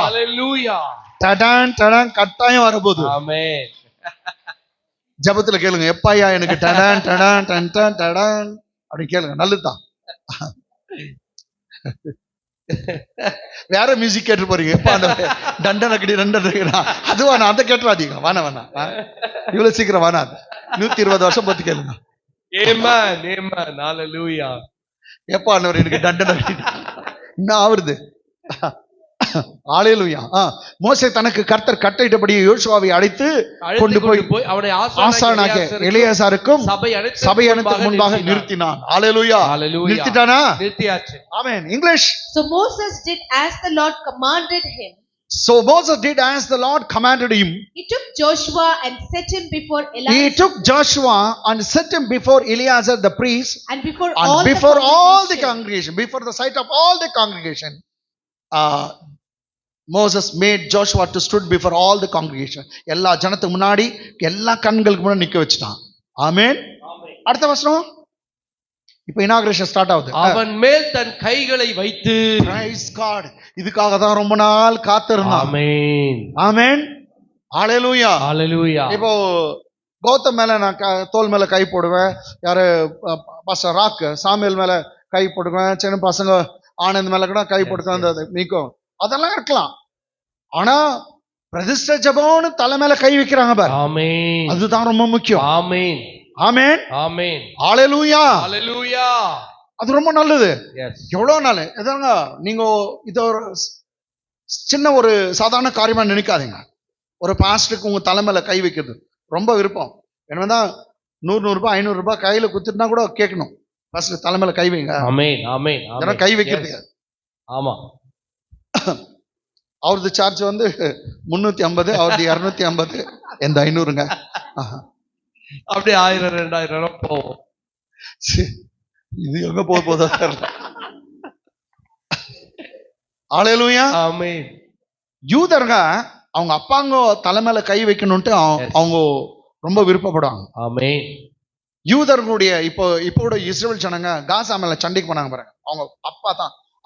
டடான் டடான் கட்டாயம் வரப்போகுது. ஆமென். ஜபத்துல கேளுங்க, எப்பாயா எனக்கு டடான் டடான் டன் டன் டடான் அப்படி கேளுங்க. நல்லதுதான். வேற மியூசிக் கேட்டு போறீங்க. டண்டனக்கடி டண்டன அதுவா? நான் அதை கேட்டுறாதீங்க. வேணாம் இவ்வளவு சீக்கிரம் வேணாம். 120 வருஷம் பத்தி கேளுங்க. ஆமென். ஆமென். ஹalleluya. எப்பா எனக்கு டண்டனக்கடி இன்னும் ஆவருது. ஹalleluya. மோசே தனக்கு கர்த்தர் கட்டளையிட்டபடி யோசுவாவை அழைத்து கொண்டு போய் அவனை ஆசாரியனாகிய எலியாசாருக்கும் சபை அனைத்திற்கும் முன்பாக நிறுத்தினான். ஹalleluya. நிறுத்திட்டானா? நிறுத்தியாச்சு. ஆமென். English. So Moses did as the Lord commanded him. So Moses did as the Lord commanded him. He took Joshua and set him before Eleazar the priest and before all the congregation, before the sight of all the congregation. Moses made Joshua to stood before all the congregation. எல்லா ஜனத்துக்கு முன்னாடி எல்லா கண்களுக்கு முன்னாடி நிக்க வச்சிட்டான். ஆமென். அடுத்த வசனம். இப்போ இனாகிரேஷன் ஸ்டார்ட் ஆகுது. அவன் மேல் தன் கைகளை வைத்து. Praise God. இதுக்காக தான் ரொம்ப நாள் காத்திருந்தான். ஆமென். ஆமென். ஹalleluya. ஹalleluya. இப்போ கௌதம் மேல நான் தோல் மேல கை போடுவேன், யாரு பாஸ்டர் ராக் சாமியல் மேல கை போடுவேன், சின்ன பசங்க ஆனந்த் மேல கூட கை போட்டுக்க நீக்கும், அதெல்லாம் இருக்கலாம். ஆனா பிரதிஷ்ட ஜெபம்னு தலை மேல கை வைக்கிறாங்க பாரு, ஆமென். அதுதான் ரொம்ப முக்கியம். ஆமென். ஆமென். ஆமென். ஹalleluya. ஹalleluya. அது ரொம்ப நல்லது. எஸ். எவ்வளவு நாள் எதாங்க நீங்க இத ஒரு சின்ன ஒரு சாதாரண காரியமா நினைக்காதீங்க. ஒரு பாஸ்டருக்கு உங்க தலைமையில கை வைக்கிறது ரொம்ப விருப்பம். என்னதான் 100 ரூபாய் 500 ரூபாய் கையில குத்துட்டா கூட கேட்கணும், பாஸ்டர் தலைமையில கை வைங்க. ஆமென். ஆமென். இதெல்லாம் கை வைக்கிறது. ஆமா. அவரது சார்ஜ் வந்து 350, அவரது 250, எந்த 500ங்க. அப்படியே 1000 2000 போவோம். இது எங்க போதோ தெரியல. ஹalleluya. ஆமென். யூதர்ங்க அவங்க அப்பாங்க தலைமையில கை வைக்கணும்ட்டு அவங்க ரொம்ப விருப்பப்படுவாங்க. ஆமென். யூதர்களுடைய இப்போ கூட இஸ்ரேல் ஜனங்க காசா மேல சண்டைக்கு போனாங்க பாருங்க, அவங்க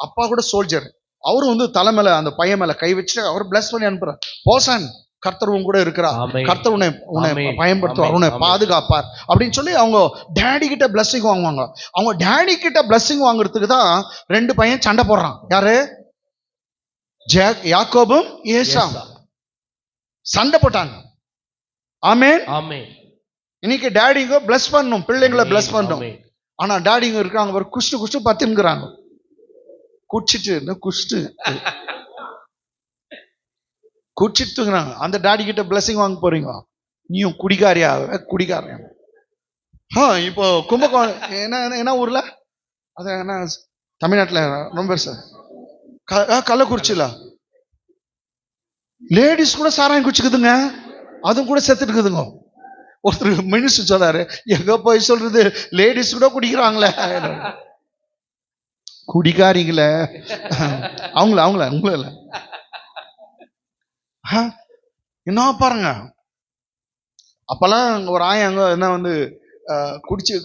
அப்பா கூட சோல்ஜர், அவரு வந்து தலைமையில அந்த பையன் மேல கை வச்சு அவர் பிளஸ் பண்ணி அனுப்புறார். போசன் கர்த்தர் கூட இருக்கிறார், கர்த்தர் உன்னை பயன்படுத்துவார், உன்னை பாதுகாப்பார் அப்படின்னு சொல்லி அவங்க டேடி கிட்ட பிளஸ்ஸிங் வாங்குவாங்க. அவங்க டேடி கிட்ட பிளஸ்ஸிங் வாங்குறதுக்கு தான் 2 பையன் சண்டை போடுறான். யாரு? யாக்கோபும் ஏசாவும் சண்டை போட்டாங்க. ஆமென். ஆமென். இன்னைக்கு டேடிங்க பிளஸ் பண்ணணும், பிள்ளைங்களை பிளஸ் பண்ணணும். ஆனா டேடிங்க இருக்காங்க ஒரு குஷ்டு பத்துங்கிறாங்க, குடிச்சிட்டுங்கிறாங்க. அந்த டாடி கிட்ட பிளஸிங் வாங்க போறீங்க, நீயும் குடிகாரியா? இப்போ கும்பகோணம் என்ன ஊர்ல, அது என்ன தமிழ்நாட்டுல ரொம்ப சார் கள்ளக்குறிச்சியில லேடிஸ் கூட சாராயம் குடிச்சுக்குதுங்க, அதுவும் கூட செத்துட்டு இருக்குதுங்க. ஒருத்தர் மினிஸ்டர் சொன்னாரு, எங்க போய் சொல்றது, லேடிஸ் கூட குடிக்கிறாங்களே. குடிக்காரிங்கள அவங்கள இல்ல. என்ன பாருங்க, அப்பெல்லாம் ஒரு ஆயாங்க என்ன வந்து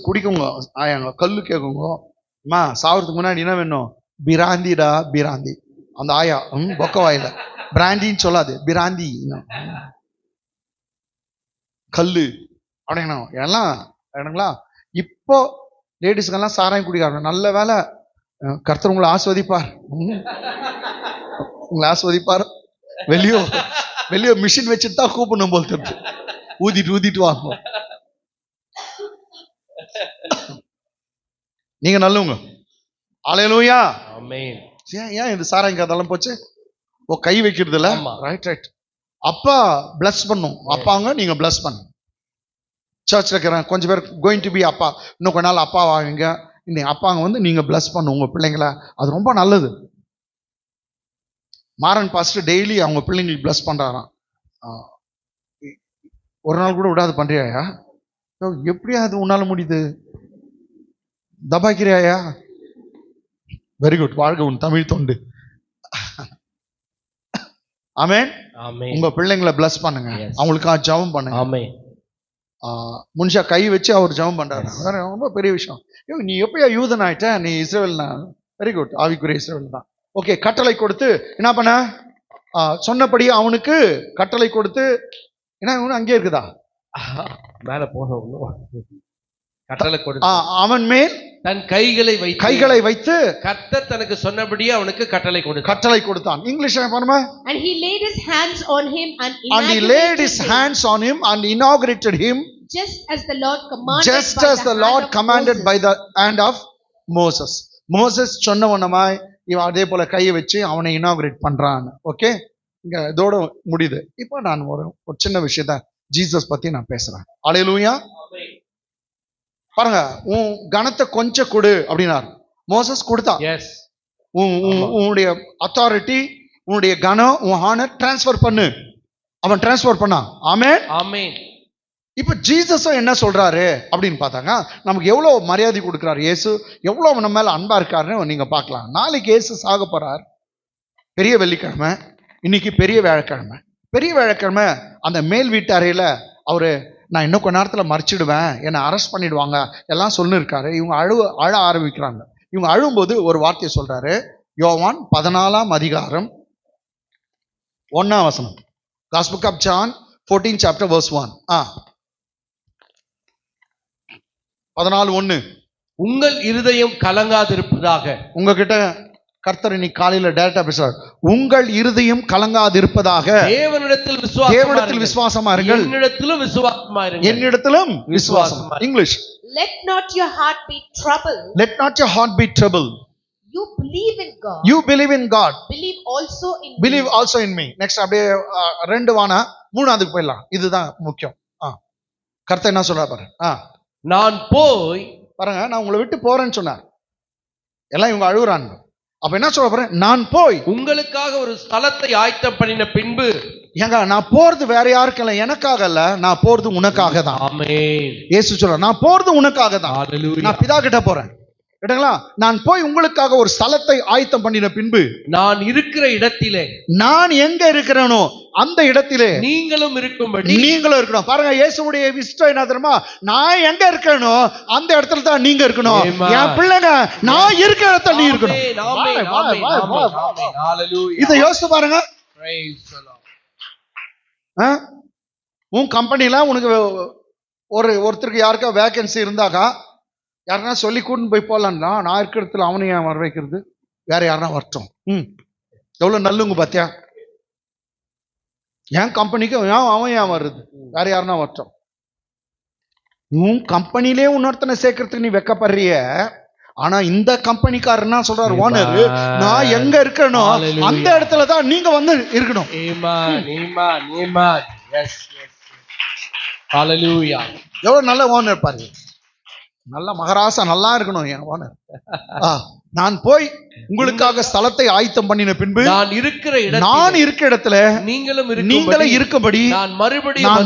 குடிக்குங்க, ஆயாங்க கல்லு கேக்குங்க, அம்மா சாவறதுக்கு முன்னாடி என்ன வேணும்? பிராந்திடா பிராந்தி. அந்த ஆயா பொக்க வாயில பிராந்தின்னு சொல்லாது, பிராந்தி கல்லு அப்படின்னா எல்லாம் இடங்களா. இப்போ லேடிஸ்க்கெல்லாம் சாராயம் குடிக்காங்க. நல்ல வேலை, கர்த்தர் உங்களை ஆஸ்வதிப்பார், உங்களை ஆஸ்வதிப்பார். வெளியோ மிஷின் வச்சுட்டு தான் கூப்பிடணும் போல் தெரிஞ்சு, ஊதிட்டு வாங்க. நீங்க நல்லவங்க. ஹalleluya. ஆமென். ஏன் இந்த சாராயம் கதெல்லாம் போச்சு? கை வைக்கிறது இல்ல. ரைட். அப்பா பிளஸ் பண்ணும், அப்பாங்க நீங்க பிளஸ் பண்ணுங்க. சர்ச்ல இருக்கிறேன் கொஞ்சம் பேர் கோயிங் டு பி அப்பா, இன்னும் கொஞ்ச நாள் அப்பா வாங்க, இன்னைக்கு அப்பாங்க வந்து நீங்க பிளஸ் பண்ணும் உங்க பிள்ளைங்கள, அது ரொம்ப நல்லது. மாறன் பாஸ்டர் டெய்லி அவங்க பிள்ளைங்களுக்கு பிளஸ் பண்றாராம். ஒரு நாள் கூட விடாது பண்றியாயா? எப்படியா அது உன்னால முடியுது? தபாக்கிறியாயா? வெரி குட், வாழ்க உன் தமிழ் தொண்டு. ஆமென். உங்க பிள்ளைங்களை பிளஸ் பண்ணுங்க, அவங்களுக்காக ஜெபம் பண்ணுங்க. ஆமென். முன்ஷா கை வச்சு அவர் ஜெபம் பண்றாரு, ரொம்ப பெரிய விஷயம். நீ எப்பயா யூதன் ஆயிட்ட, நீ இஸ்ரவேல்னா வெரி குட், ஆவிக்குரிய இஸ்ரவேல் தான். ஓகே, கட்டளை கொடுத்து என்ன பண்ண சொன்னபடி அவனுக்கு கட்டளை கொடுத்து என்ன அங்கே இருக்குதா மேல போகணும். கட்டளை கொடுத்து அவன் மேல் தன் கைகளை வைத்து கர்த்தர் தனக்கு சொன்னபடியே அவனுக்கு கட்டளை கொடுத்தான். இங்கிலீஷ்ல பாருங்க. And he laid his hands on him and he laid his hands on him and inaugurated him, just as the Lord commanded by the hand of Moses. Moses சொன்னவனமாய் இவன் அதே போல கையை வச்சு அவனை இனாகுரேட் பண்றான். ஓகே, இங்க இதோட முடியுது. இப்போ நான் ஒரு சின்ன விஷயத்த ஜீசஸ் பத்தி நான் பேசுறேன். ஹல்லேலூயா. பாருங்க, உன் கனத்தை கொஞ்சம் கொடு அப்படின்னாரு மோசஸ். கொடுத்தான். உன்னுடைய அத்தாரிட்டி, உன்னுடைய கனம், உன் ஹானர் டிரான்ஸ்பர் பண்ணு. அவன் டிரான்ஸ்பர் பண்ணான். ஆமென். ஆமென். இப்ப ஜீசஸும் என்ன சொல்றாரு அப்படின்னு பார்த்தாங்க, நமக்கு எவ்வளவு மரியாதை கொடுக்கிறார் இயேசு, எவ்வளவு நம்ம மேல அன்பா இருக்காருன்னு நீங்க பார்க்கலாம். நாளைக்கு இயேசு சாக போறார், பெரிய வெள்ளிக்கிழமை, இன்னைக்கு பெரிய வியாழக்கிழமை. பெரிய வியாழக்கிழமை அந்த மேல் வீட்டு அறையில அவரு, நான் இன்னும் கொஞ்ச நேரத்துல மறைச்சிடுவேன், என்னை அரெஸ்ட் பண்ணிடுவாங்க எல்லாம் சொல்லிருக்காரு. இவங்க அழ ஆரம்பிக்கிறாங்க. இவங்க அழும்போது ஒரு வார்த்தையை சொல்றாரு. யோவான் 14ஆம் அதிகாரம் 1ஆம் வசனம். Gospel of John 14 chapter verse 1. 14:1. உங்கள் இருதயம் கலங்காதிருப்பதாக. உங்ககிட்ட கர்த்தர் இன்னைக்கு காலையில டைரக்டா பேசுறார். உங்கள் இருதயம் கலங்காதிருப்பதாக. தேவனிடத்தில் விசுவாசமா இருங்கள். என்னிடத்திலும் விசுவாசமா இருங்கள். என்னிடத்திலும் விசுவாசம். English. Let not your heart be troubled. Let not your heart be troubled. You believe in God. You believe in God. Believe also in Believe me. also in me. Next அப்படியே 2 வானா 3ஆவதுக்கு போயிடலாம். இதுதான் முக்கியம். கர்த்தர் என்ன சொல்றா பாரு. நான் போய் பாருங்க, நான் உங்களை விட்டு போறேன்னு சொன்னார். எல்லாம் இவங்க அழுகுறாங்க. அப்ப என்ன சொல்ல போறேன்? நான் போய் உங்களுக்காக ஒரு ஸ்தலத்தை ஆயத்தம் பண்ணின பின்பு. ஏங்க, நான் போறது வேற யாருக்கும் இல்ல, எனக்காக இல்ல, நான் போறது உனக்காக தான். ஆமென். இயேசு சொல்றார், நான் போறது உனக்காக தான். ஹalleluya. நான் பிதா கிட்ட போறேன். கேட்டீங்களா? நான் போய் உங்களுக்காக ஒரு ஸ்தலத்தை ஆயத்தம் பண்ணின பின்பு நான் இருக்கிற இடத்திலே, நான் எங்க இருக்கிறேனோ அந்த இடத்திலே நீங்களும் இருக்கும்படி. நீங்களும் இருக்கணும். பாருங்க, இயேசுவுடைய இஷ்டம் என்ன தெரியுமா? நான் எங்க இருக்கேனோ அந்த இடத்துல தான் நீங்க இருக்கணும். என் பிள்ளைங்க, நான் இருக்கிற இடத்துல நீ இருக்கணும். ஆமென், ஆமென், ஆமென், ஆமென். ஹalleluya. இதை யோசிச்சு பாருங்க. Praise the Lord. உன் கம்பெனில உனக்கு ஒருத்தருக்கு யாருக்கா வேகன்சி இருந்தாக்கா யாருன்னா சொல்லி கூட்டின்னு போய் போலான்னா, நான் இருக்கிற இடத்துல அவனை ஏன் வர வைக்கிறது? வேற யாருன்னா வரட்டும். எவ்வளவு நல்லுங்க பாத்தியா? என் கம்பெனிக்கு அவன் ஏன் வருது? வேற யாருன்னா வரட்டும். உன் கம்பெனிலே இன்னொருத்தனை சேர்க்கறதுக்கு நீ வெக்கப்படுறிய. ஆனா இந்த கம்பெனிக்காரன்னா சொல்றாரு ஓனர், நான் எங்க இருக்கணும் அந்த இடத்துல தான் நீங்க வந்து இருக்கணும். எவ்வளவு நல்ல ஓனர் பாருங்க. நல்ல மகாராசா நல்லா இருக்கணும் என் ஓனர். நான் போய் உங்களுக்காக ஸ்தலத்தை ஆயத்தம் பண்ணின பின்பு நான் இருக்கிற இடத்துல நீங்களே இருக்கும்படி நான்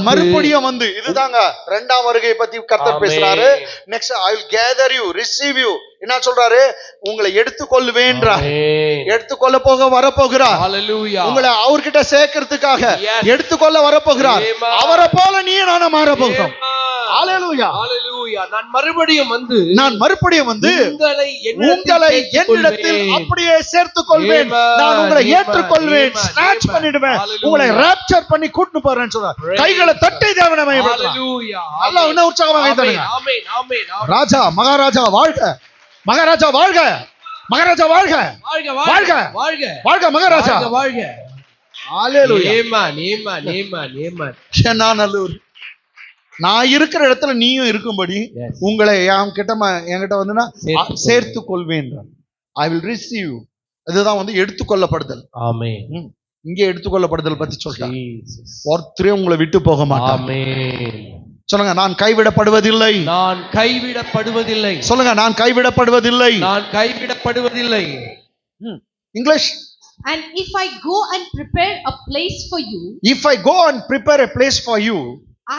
மறுபடியும் வந்து. இதுதாங்க இரண்டாம் வருகை பத்தி கர்த்தர் பேசுறாரு. Next I will gather you, receive you. என்ன சொல்றாரு? உங்களை எடுத்துக்கொள்வேன்றார். எடுத்துக்கொள்ள வரப்போகிறார். உங்களை அவர்கிட்ட சேர்க்கறதுக்காக எடுத்துக்கொள்ள வரப்போகிறார். அவரை போல நீ நானும் மாற போகிறோம். ஹalleluya. நான் மறுபடியும் வந்து உங்களை என்னிடத்தில் அப்படியே சேர்த்துக் கொள்வேன். நான் உங்களை ஏற்றுக்கொள்வேன், ஸ்நாட்ச் பண்ணிடுவேன், உங்களை ராப்சர் பண்ணி கூட்டிட்டு போறேன்னு சொல்றார். கைகளை தட்டி தேவனை மகிமைப்படுத்தலாம். அல்லாஹ் இன்னும் உற்சாகமாக தருங்க. ராஜா மகாராஜா வாழ்க, மகாராஜா வாழ்க, மகாராஜா வாழ்க, வாழ்க, வாழ்க மகாராஜா வாழ்க. ஹalleluya. ஆமென், ஆமென், ஆமென், ஆமென். நல்லூர். நான் இருக்கிற இடத்துல நீயும் இருக்கும்படி உங்களை என்கிட்ட வந்துன்னா சேர்த்து கொள்வேன். I will receive. அதுதான் வந்து எடுத்துக்கொள்ளப்படுதல். ஆமென். இங்கே எடுத்துக்கொள்ளப்படுதல் பத்தி சொல்றேன். ஒருத்தரே உங்களை விட்டு போக மாட்டான். ஆமென். சொல்லுங்க, நான் கைவிடப்படுவதில்லை. நான் கைவிடப்படுவதில்லை. சொல்லுங்க, நான் கைவிடப்படுவதில்லை. நான் கைவிடப்படுவதில்லை. English. And if I go and prepare a place for you, if I go and prepare a place for you,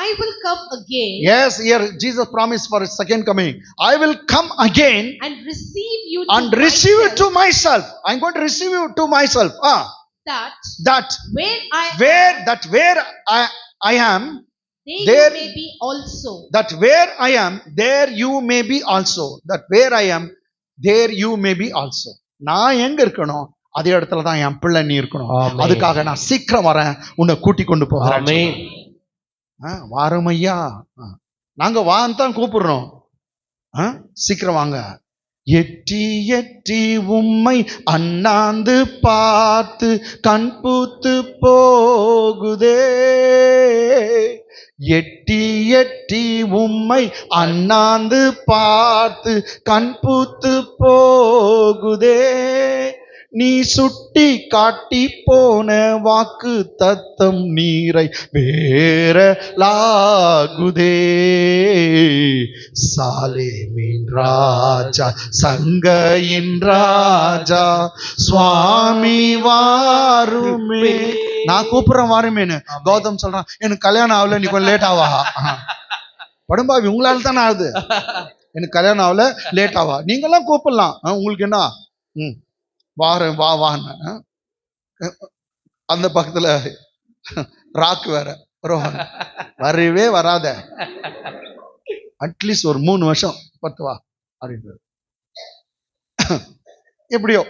I will come again. Yes, here Jesus promised for his second coming. I will come again and receive you to myself. I'm going to receive you to myself. That where I am, there you may be also. That where I am, there you may be also. That where I am, there you may be also. நான் எங்க இருக்கணும் அதே இடத்துல தான் என் பிள்ளை நீ இருக்கணும். அதுக்காக நான் சீக்கிரம் வரேன், உன்னை கூட்டி கொண்டு போகிறேன். ஆமென். வாரம் ஐயா, நாங்க வான்னு தான் கூப்பிடுறோம். சீக்கிரம் வாங்க. எட்டி எட்டி உம்மை அண்ணாந்து பார்த்து கண் பூத்து போகுதே. எட்டி எட்டி உம்மை அண்ணாந்து பார்த்து கண் பூத்து போகுதே. நீ சுட்டி காட்டி போன வாக்கு தத்தம் நீரை வேறலாகுதே. சாலேமின் ராஜா, சங்கையின் ராஜா, சுவாமி வாருமே. நான் கூப்பிடுறேன் வாருமேனு. கௌதம் சொல்றான், எனக்கு கல்யாணம் ஆகல, நீ கொஞ்சம் லேட் ஆவா. படும்பாவி, உங்களால தானே ஆகுது. எனக்கு கல்யாணம் ஆகல, லேட் ஆவா. நீங்கெல்லாம் கூப்பிடலாம், உங்களுக்கு என்ன? வாரேன் வா வான்னு. அந்த பக்கத்துல ராக் வேற ரோஹன், வரவே வராத, அட்லீஸ்ட் ஒரு 3 வருஷம் 10 வா அப்படின்னு. எப்படியோ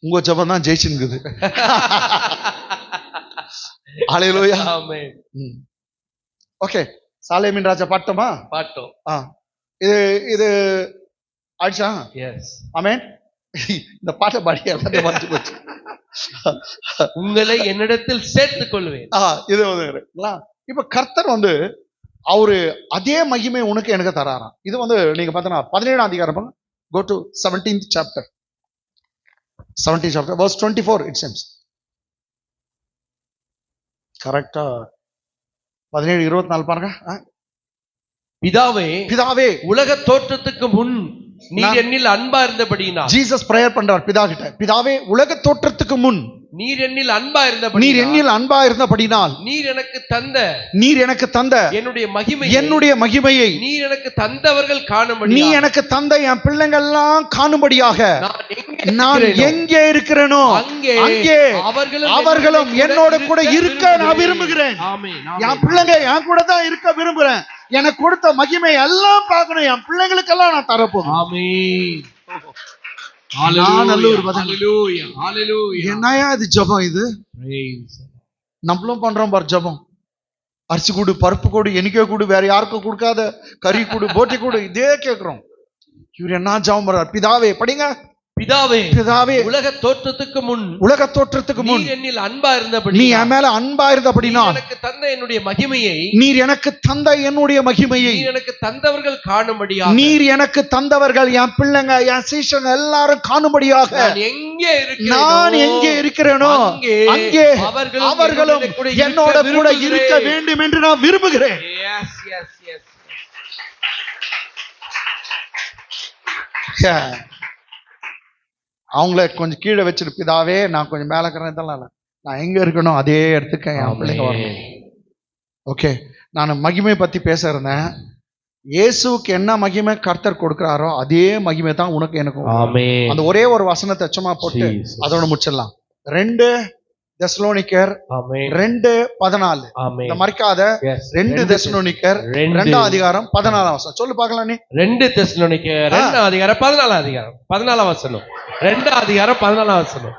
உங்க ஜபம் தான் ஜெயிச்சுங்குது. ஹல்லேலூயா. ஆமென். ஓகே, சாலேமின் ராஜா பாட்டோமா? பாட்டோம். இது இது ஆயிடுச்சா? எஸ். ஆமென். இந்த பாட்டை பாடி எல்லாத்தையும் மறந்து போச்சு. உங்களை என்னிடத்தில் சேர்த்துக் கொள்வேன். இது வந்து இருக்குங்களா? இப்ப கர்த்தர் வந்து அவரு அதே மகிமை உனக்கு எனக்கு தராராம். இது வந்து நீங்க பார்த்தீங்கன்னா 17ஆம் அதிகாரம் go to 17th chapter 17th chapter verse 24 it seems கரெக்டா 17:24 பாருங்க. பிதாவே, பிதாவே, உலக தோற்றத்துக்கு முன் நீர் நான் என்னில் அன்பா இருந்தபடியினால். ஜீசஸ் பிரேயர் பண்றார் பிதா கிட்ட. பிதாவே, உலக தோற்றத்துக்கு முன் நீர் என்னில் அன்பா நீர் இருந்தபடியினால், என்னில் அன்பா இருந்தபடினால் நீர் எனக்கு தந்த நீர் எனக்கு தந்த என்னுடைய மகிமை, என்னுடைய மகிமையை நீர் எனக்கு தந்தவர்கள் காணும்படி, நீ எனக்கு தந்த என் பிள்ளைங்கள் எல்லாம் காணும்படியாக நான் எங்கே இருக்கிறேனோ அங்கே அவர்களும் என்னோட கூட இருக்க நான் விரும்புகிறேன். ஆமென். என் பிள்ளைங்க என் கூட தான் இருக்க விரும்புறேன். எனக்கு கொடுத்த மகிமை எல்லாம் பார்க்கணும். என் பிள்ளைங்களுக்கெல்லாம் நான் தரப்போம். ஆமென். ஹalleluya. என்னையா இது ஜெபம்? இது நம்மளும் பண்றோம் பார் ஜெபம். அரிசி கூடு, பருப்பு கூடு, எனக்கே கூடு, வேற யாருக்கும் கொடுக்காத கறி கூடு, போட்டி கூடு, இதே கேட்கிறோம். இவர் என்ன ஜெபம் பண்றார்? பிதாவே, படிங்க. பிதாவே, பிதாவே, உலக தோற்றத்துக்கு முன் உலக தோற்றத்துக்கு முன் நீர் என்னில் அன்பா இருந்தபடி, நீ என் மேல அன்பா இருந்தபடினால் எனக்கு தந்த என்னுடைய மகிமையை, நீர் எனக்கு தந்த என்னுடைய மகிமையை நீர் எனக்கு தந்தவர்கள் காணும்படியாக, நீர் எனக்கு தந்தவர்கள் என் பிள்ளைங்க என் சீஷங்க எல்லாரும் காணும்படியாக நான் எங்கே இருக்கிறேனோ அங்கே அவர்களும் என்னோட கூட இருக்க வேண்டும் என்று நான் விரும்புகிறேன். அவங்கள கொஞ்சம் கீழே வச்சிரு. பிதாவே, நான் கொஞ்சம் மேல இருக்கிறேன், இதெல்லாம் நான் எங்க இருக்கணும் அதே இடத்துக்கு என் பிள்ளைங்க வரணும். ஓகே, நான் மகிமை பத்தி பேச இருந்தேன். இயேசுவுக்கு என்ன மகிமை கர்த்தர் கொடுக்கிறாரோ அதே மகிமை தான் உனக்கு எனக்கும். அந்த ஒரே ஒரு வசனத்தை சும்மா போட்டு அதோட முடிச்சிடலாம். 2 தெசலோனிக்கர் 2:14. இந்த மறைக்காத 2 தெசலோனிக்கர் 2ஆம் அதிகாரம் 14ஆம் வசனம் சொல்லு பார்க்கலாம். நீ 2 தெசலோனிக்கர் 2ஆம் அதிகாரம் 14ஆம் அதிகாரம் 14ஆம் வசனம் 2ஆம் அதிகாரம் 14ஆம் வசனம்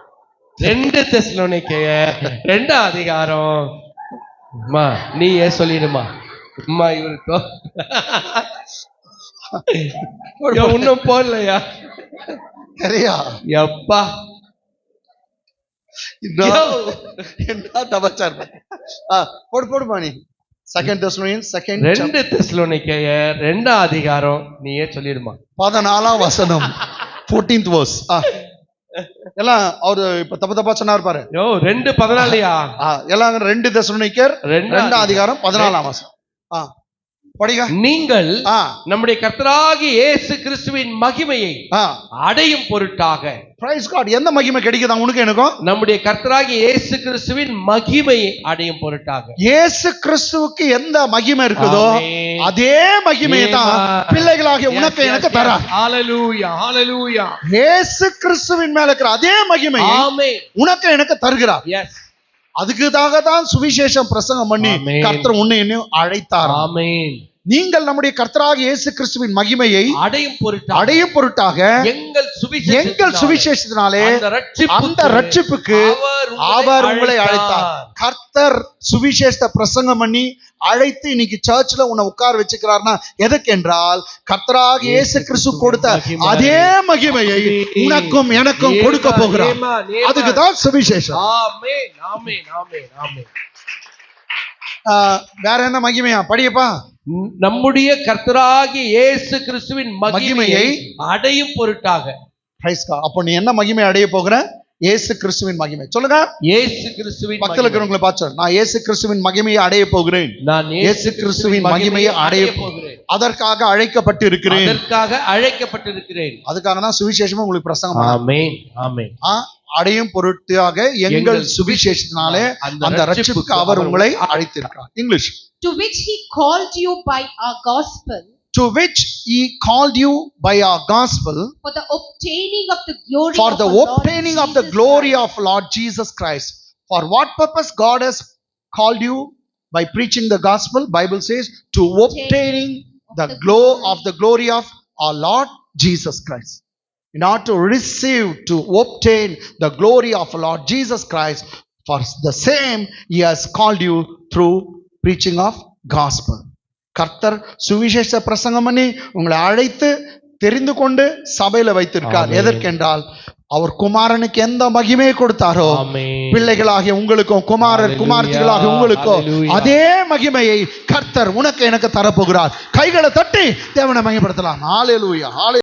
2 தெசலோனிக்கர் 2ஆம் அதிகாரம். அம்மா நீயே சொல்லிடுமா. அம்மா இவருக்கு இன்னும் போடலையா? சரியா? எப்பா என்ன தபச்சார் போடுமா நீ. 2 தெசலோனிக்கேயர் 2ஆம் அதிகாரம் நீயே சொல்லிடுமா. 14ஆம் வசனம் 14th verse. எல்லாம் அவரு இப்ப தப்பா சொன்னார் பாரு. 2:14 எல்லாம் 2 தெசலோனிக்கர் 2ஆம் அதிகாரம் 14ஆம் வசனம் படிங்க. நீங்கள் நம்முடைய கர்த்தராகிய இயேசு கிறிஸ்துவின் மகிமையை அடையும் பொருட்டாக. Praise God. எந்த மகிமை கிடைக்குதா உனக்கு எனக்கும்? நம்முடைய கர்த்தராகிய இயேசு கிறிஸ்துவின் மகிமையை அடையும் பொருட்டாக. இயேசு கிறிஸ்துவுக்கு எந்த மகிமை இருக்குதோ அதே மகிமையை தான் பிள்ளைகளாகிய உனக்கு எனக்கு தரார். ஹalleluya, ஹalleluya. இயேசு கிறிஸ்துவின் மேல இருக்கிற அதே மகிமை உனக்கு எனக்கு தருகிறார். எஸ். அதுக்குதாக தான் சுவிசேஷம் பிரசங்கம் பண்ணி கர்த்தர் உன்னை என்னையும் அழைத்தார். ஆமென். நீங்கள் நம்முடைய கர்த்தராகிய இயேசு கிறிஸ்துவின் மகிமையை அடையும் பொருட்டாக எங்கள் சுவிசேஷத்தினாலே அந்த ரட்சிப்புக்கு அவர் உங்களை அழைத்தார். கர்த்தர் சுவிசேஷத்தை பிரசங்கம் பண்ணி அழைத்து இன்னைக்கு சர்ச்ல உன்னை உட்கார வச்சுக்கிறார்னா எதுக்கென்றால் கர்த்தராகிய இயேசு கிறிஸ்து கொடுத்த அதே மகிமையை உனக்கும் எனக்கும் கொடுக்க போகிறார். அதுக்கு தான் சுவிசேஷம். ஆமென், ஆமென், ஆமென், ஆமென். வேற என்ன மகிமையா? படியப்பா. நம்முடைய கர்த்தராகிய இயேசு கிறிஸ்துவின் மகிமையை அடையும் பொருட்டாக. அப்போ நீ என்ன மகிமை அடைய போகிற? இயேசு கிறிஸ்துவின் மகிமை. சொல்லுங்க. இயேசு கிறிஸ்துவின் பக்கத்துல இருக்கிறவங்களை பார்த்து நான் இயேசு கிறிஸ்துவின் மகிமையை அடைய போகிறேன். நான் இயேசு கிறிஸ்துவின் மகிமையை அடைய போகிறேன். அதற்காக அழைக்கப்பட்டு இருக்கிறேன். அதற்காக அழைக்கப்பட்டிருக்கிறேன். அதுக்காக தான் சுவிசேஷமும் உங்களுக்கு பிரசங்கம். ஆமென், ஆமென். அடையும் பொருட்டாக எங்கள் சுவிசேஷத்தினாலே அந்த ரட்சிப்புக்கு அவர் உங்களை அழைத்திருக்கிறார். English. To which he called you by our gospel. To which he called you by our gospel. For the obtaining of the glory. For the obtaining of the glory of Lord Jesus Christ. For what purpose God has called you by preaching the gospel? Bible says to obtaining the glory of our Lord Jesus Christ. In order to receive, to obtain the glory of Lord Jesus Christ, for the same he has called you through preaching of gospel. கர்த்தர் சுவிசேஷ பிரசங்கம் பண்ணி உங்களை அழைத்து தெரிந்து கொண்டு சபையில வைத்திருக்கார். ஆமென். எதற்கென்றால் அவர் குமாரனுக்கு எந்த மகிமையை கொடுத்தாரோ ஆமென். பிள்ளைகளாகிய உங்களுக்கும் குமாரர் Hallelujah. குமார்த்திகளாகிய உங்களுக்கும் Hallelujah. அதே மகிமையை கர்த்தர் உனக்கு எனக்கு தரப்போகிறார். கைகளை தட்டி தேவனை மகிமைப்படுத்தலாம். ஹalleluya.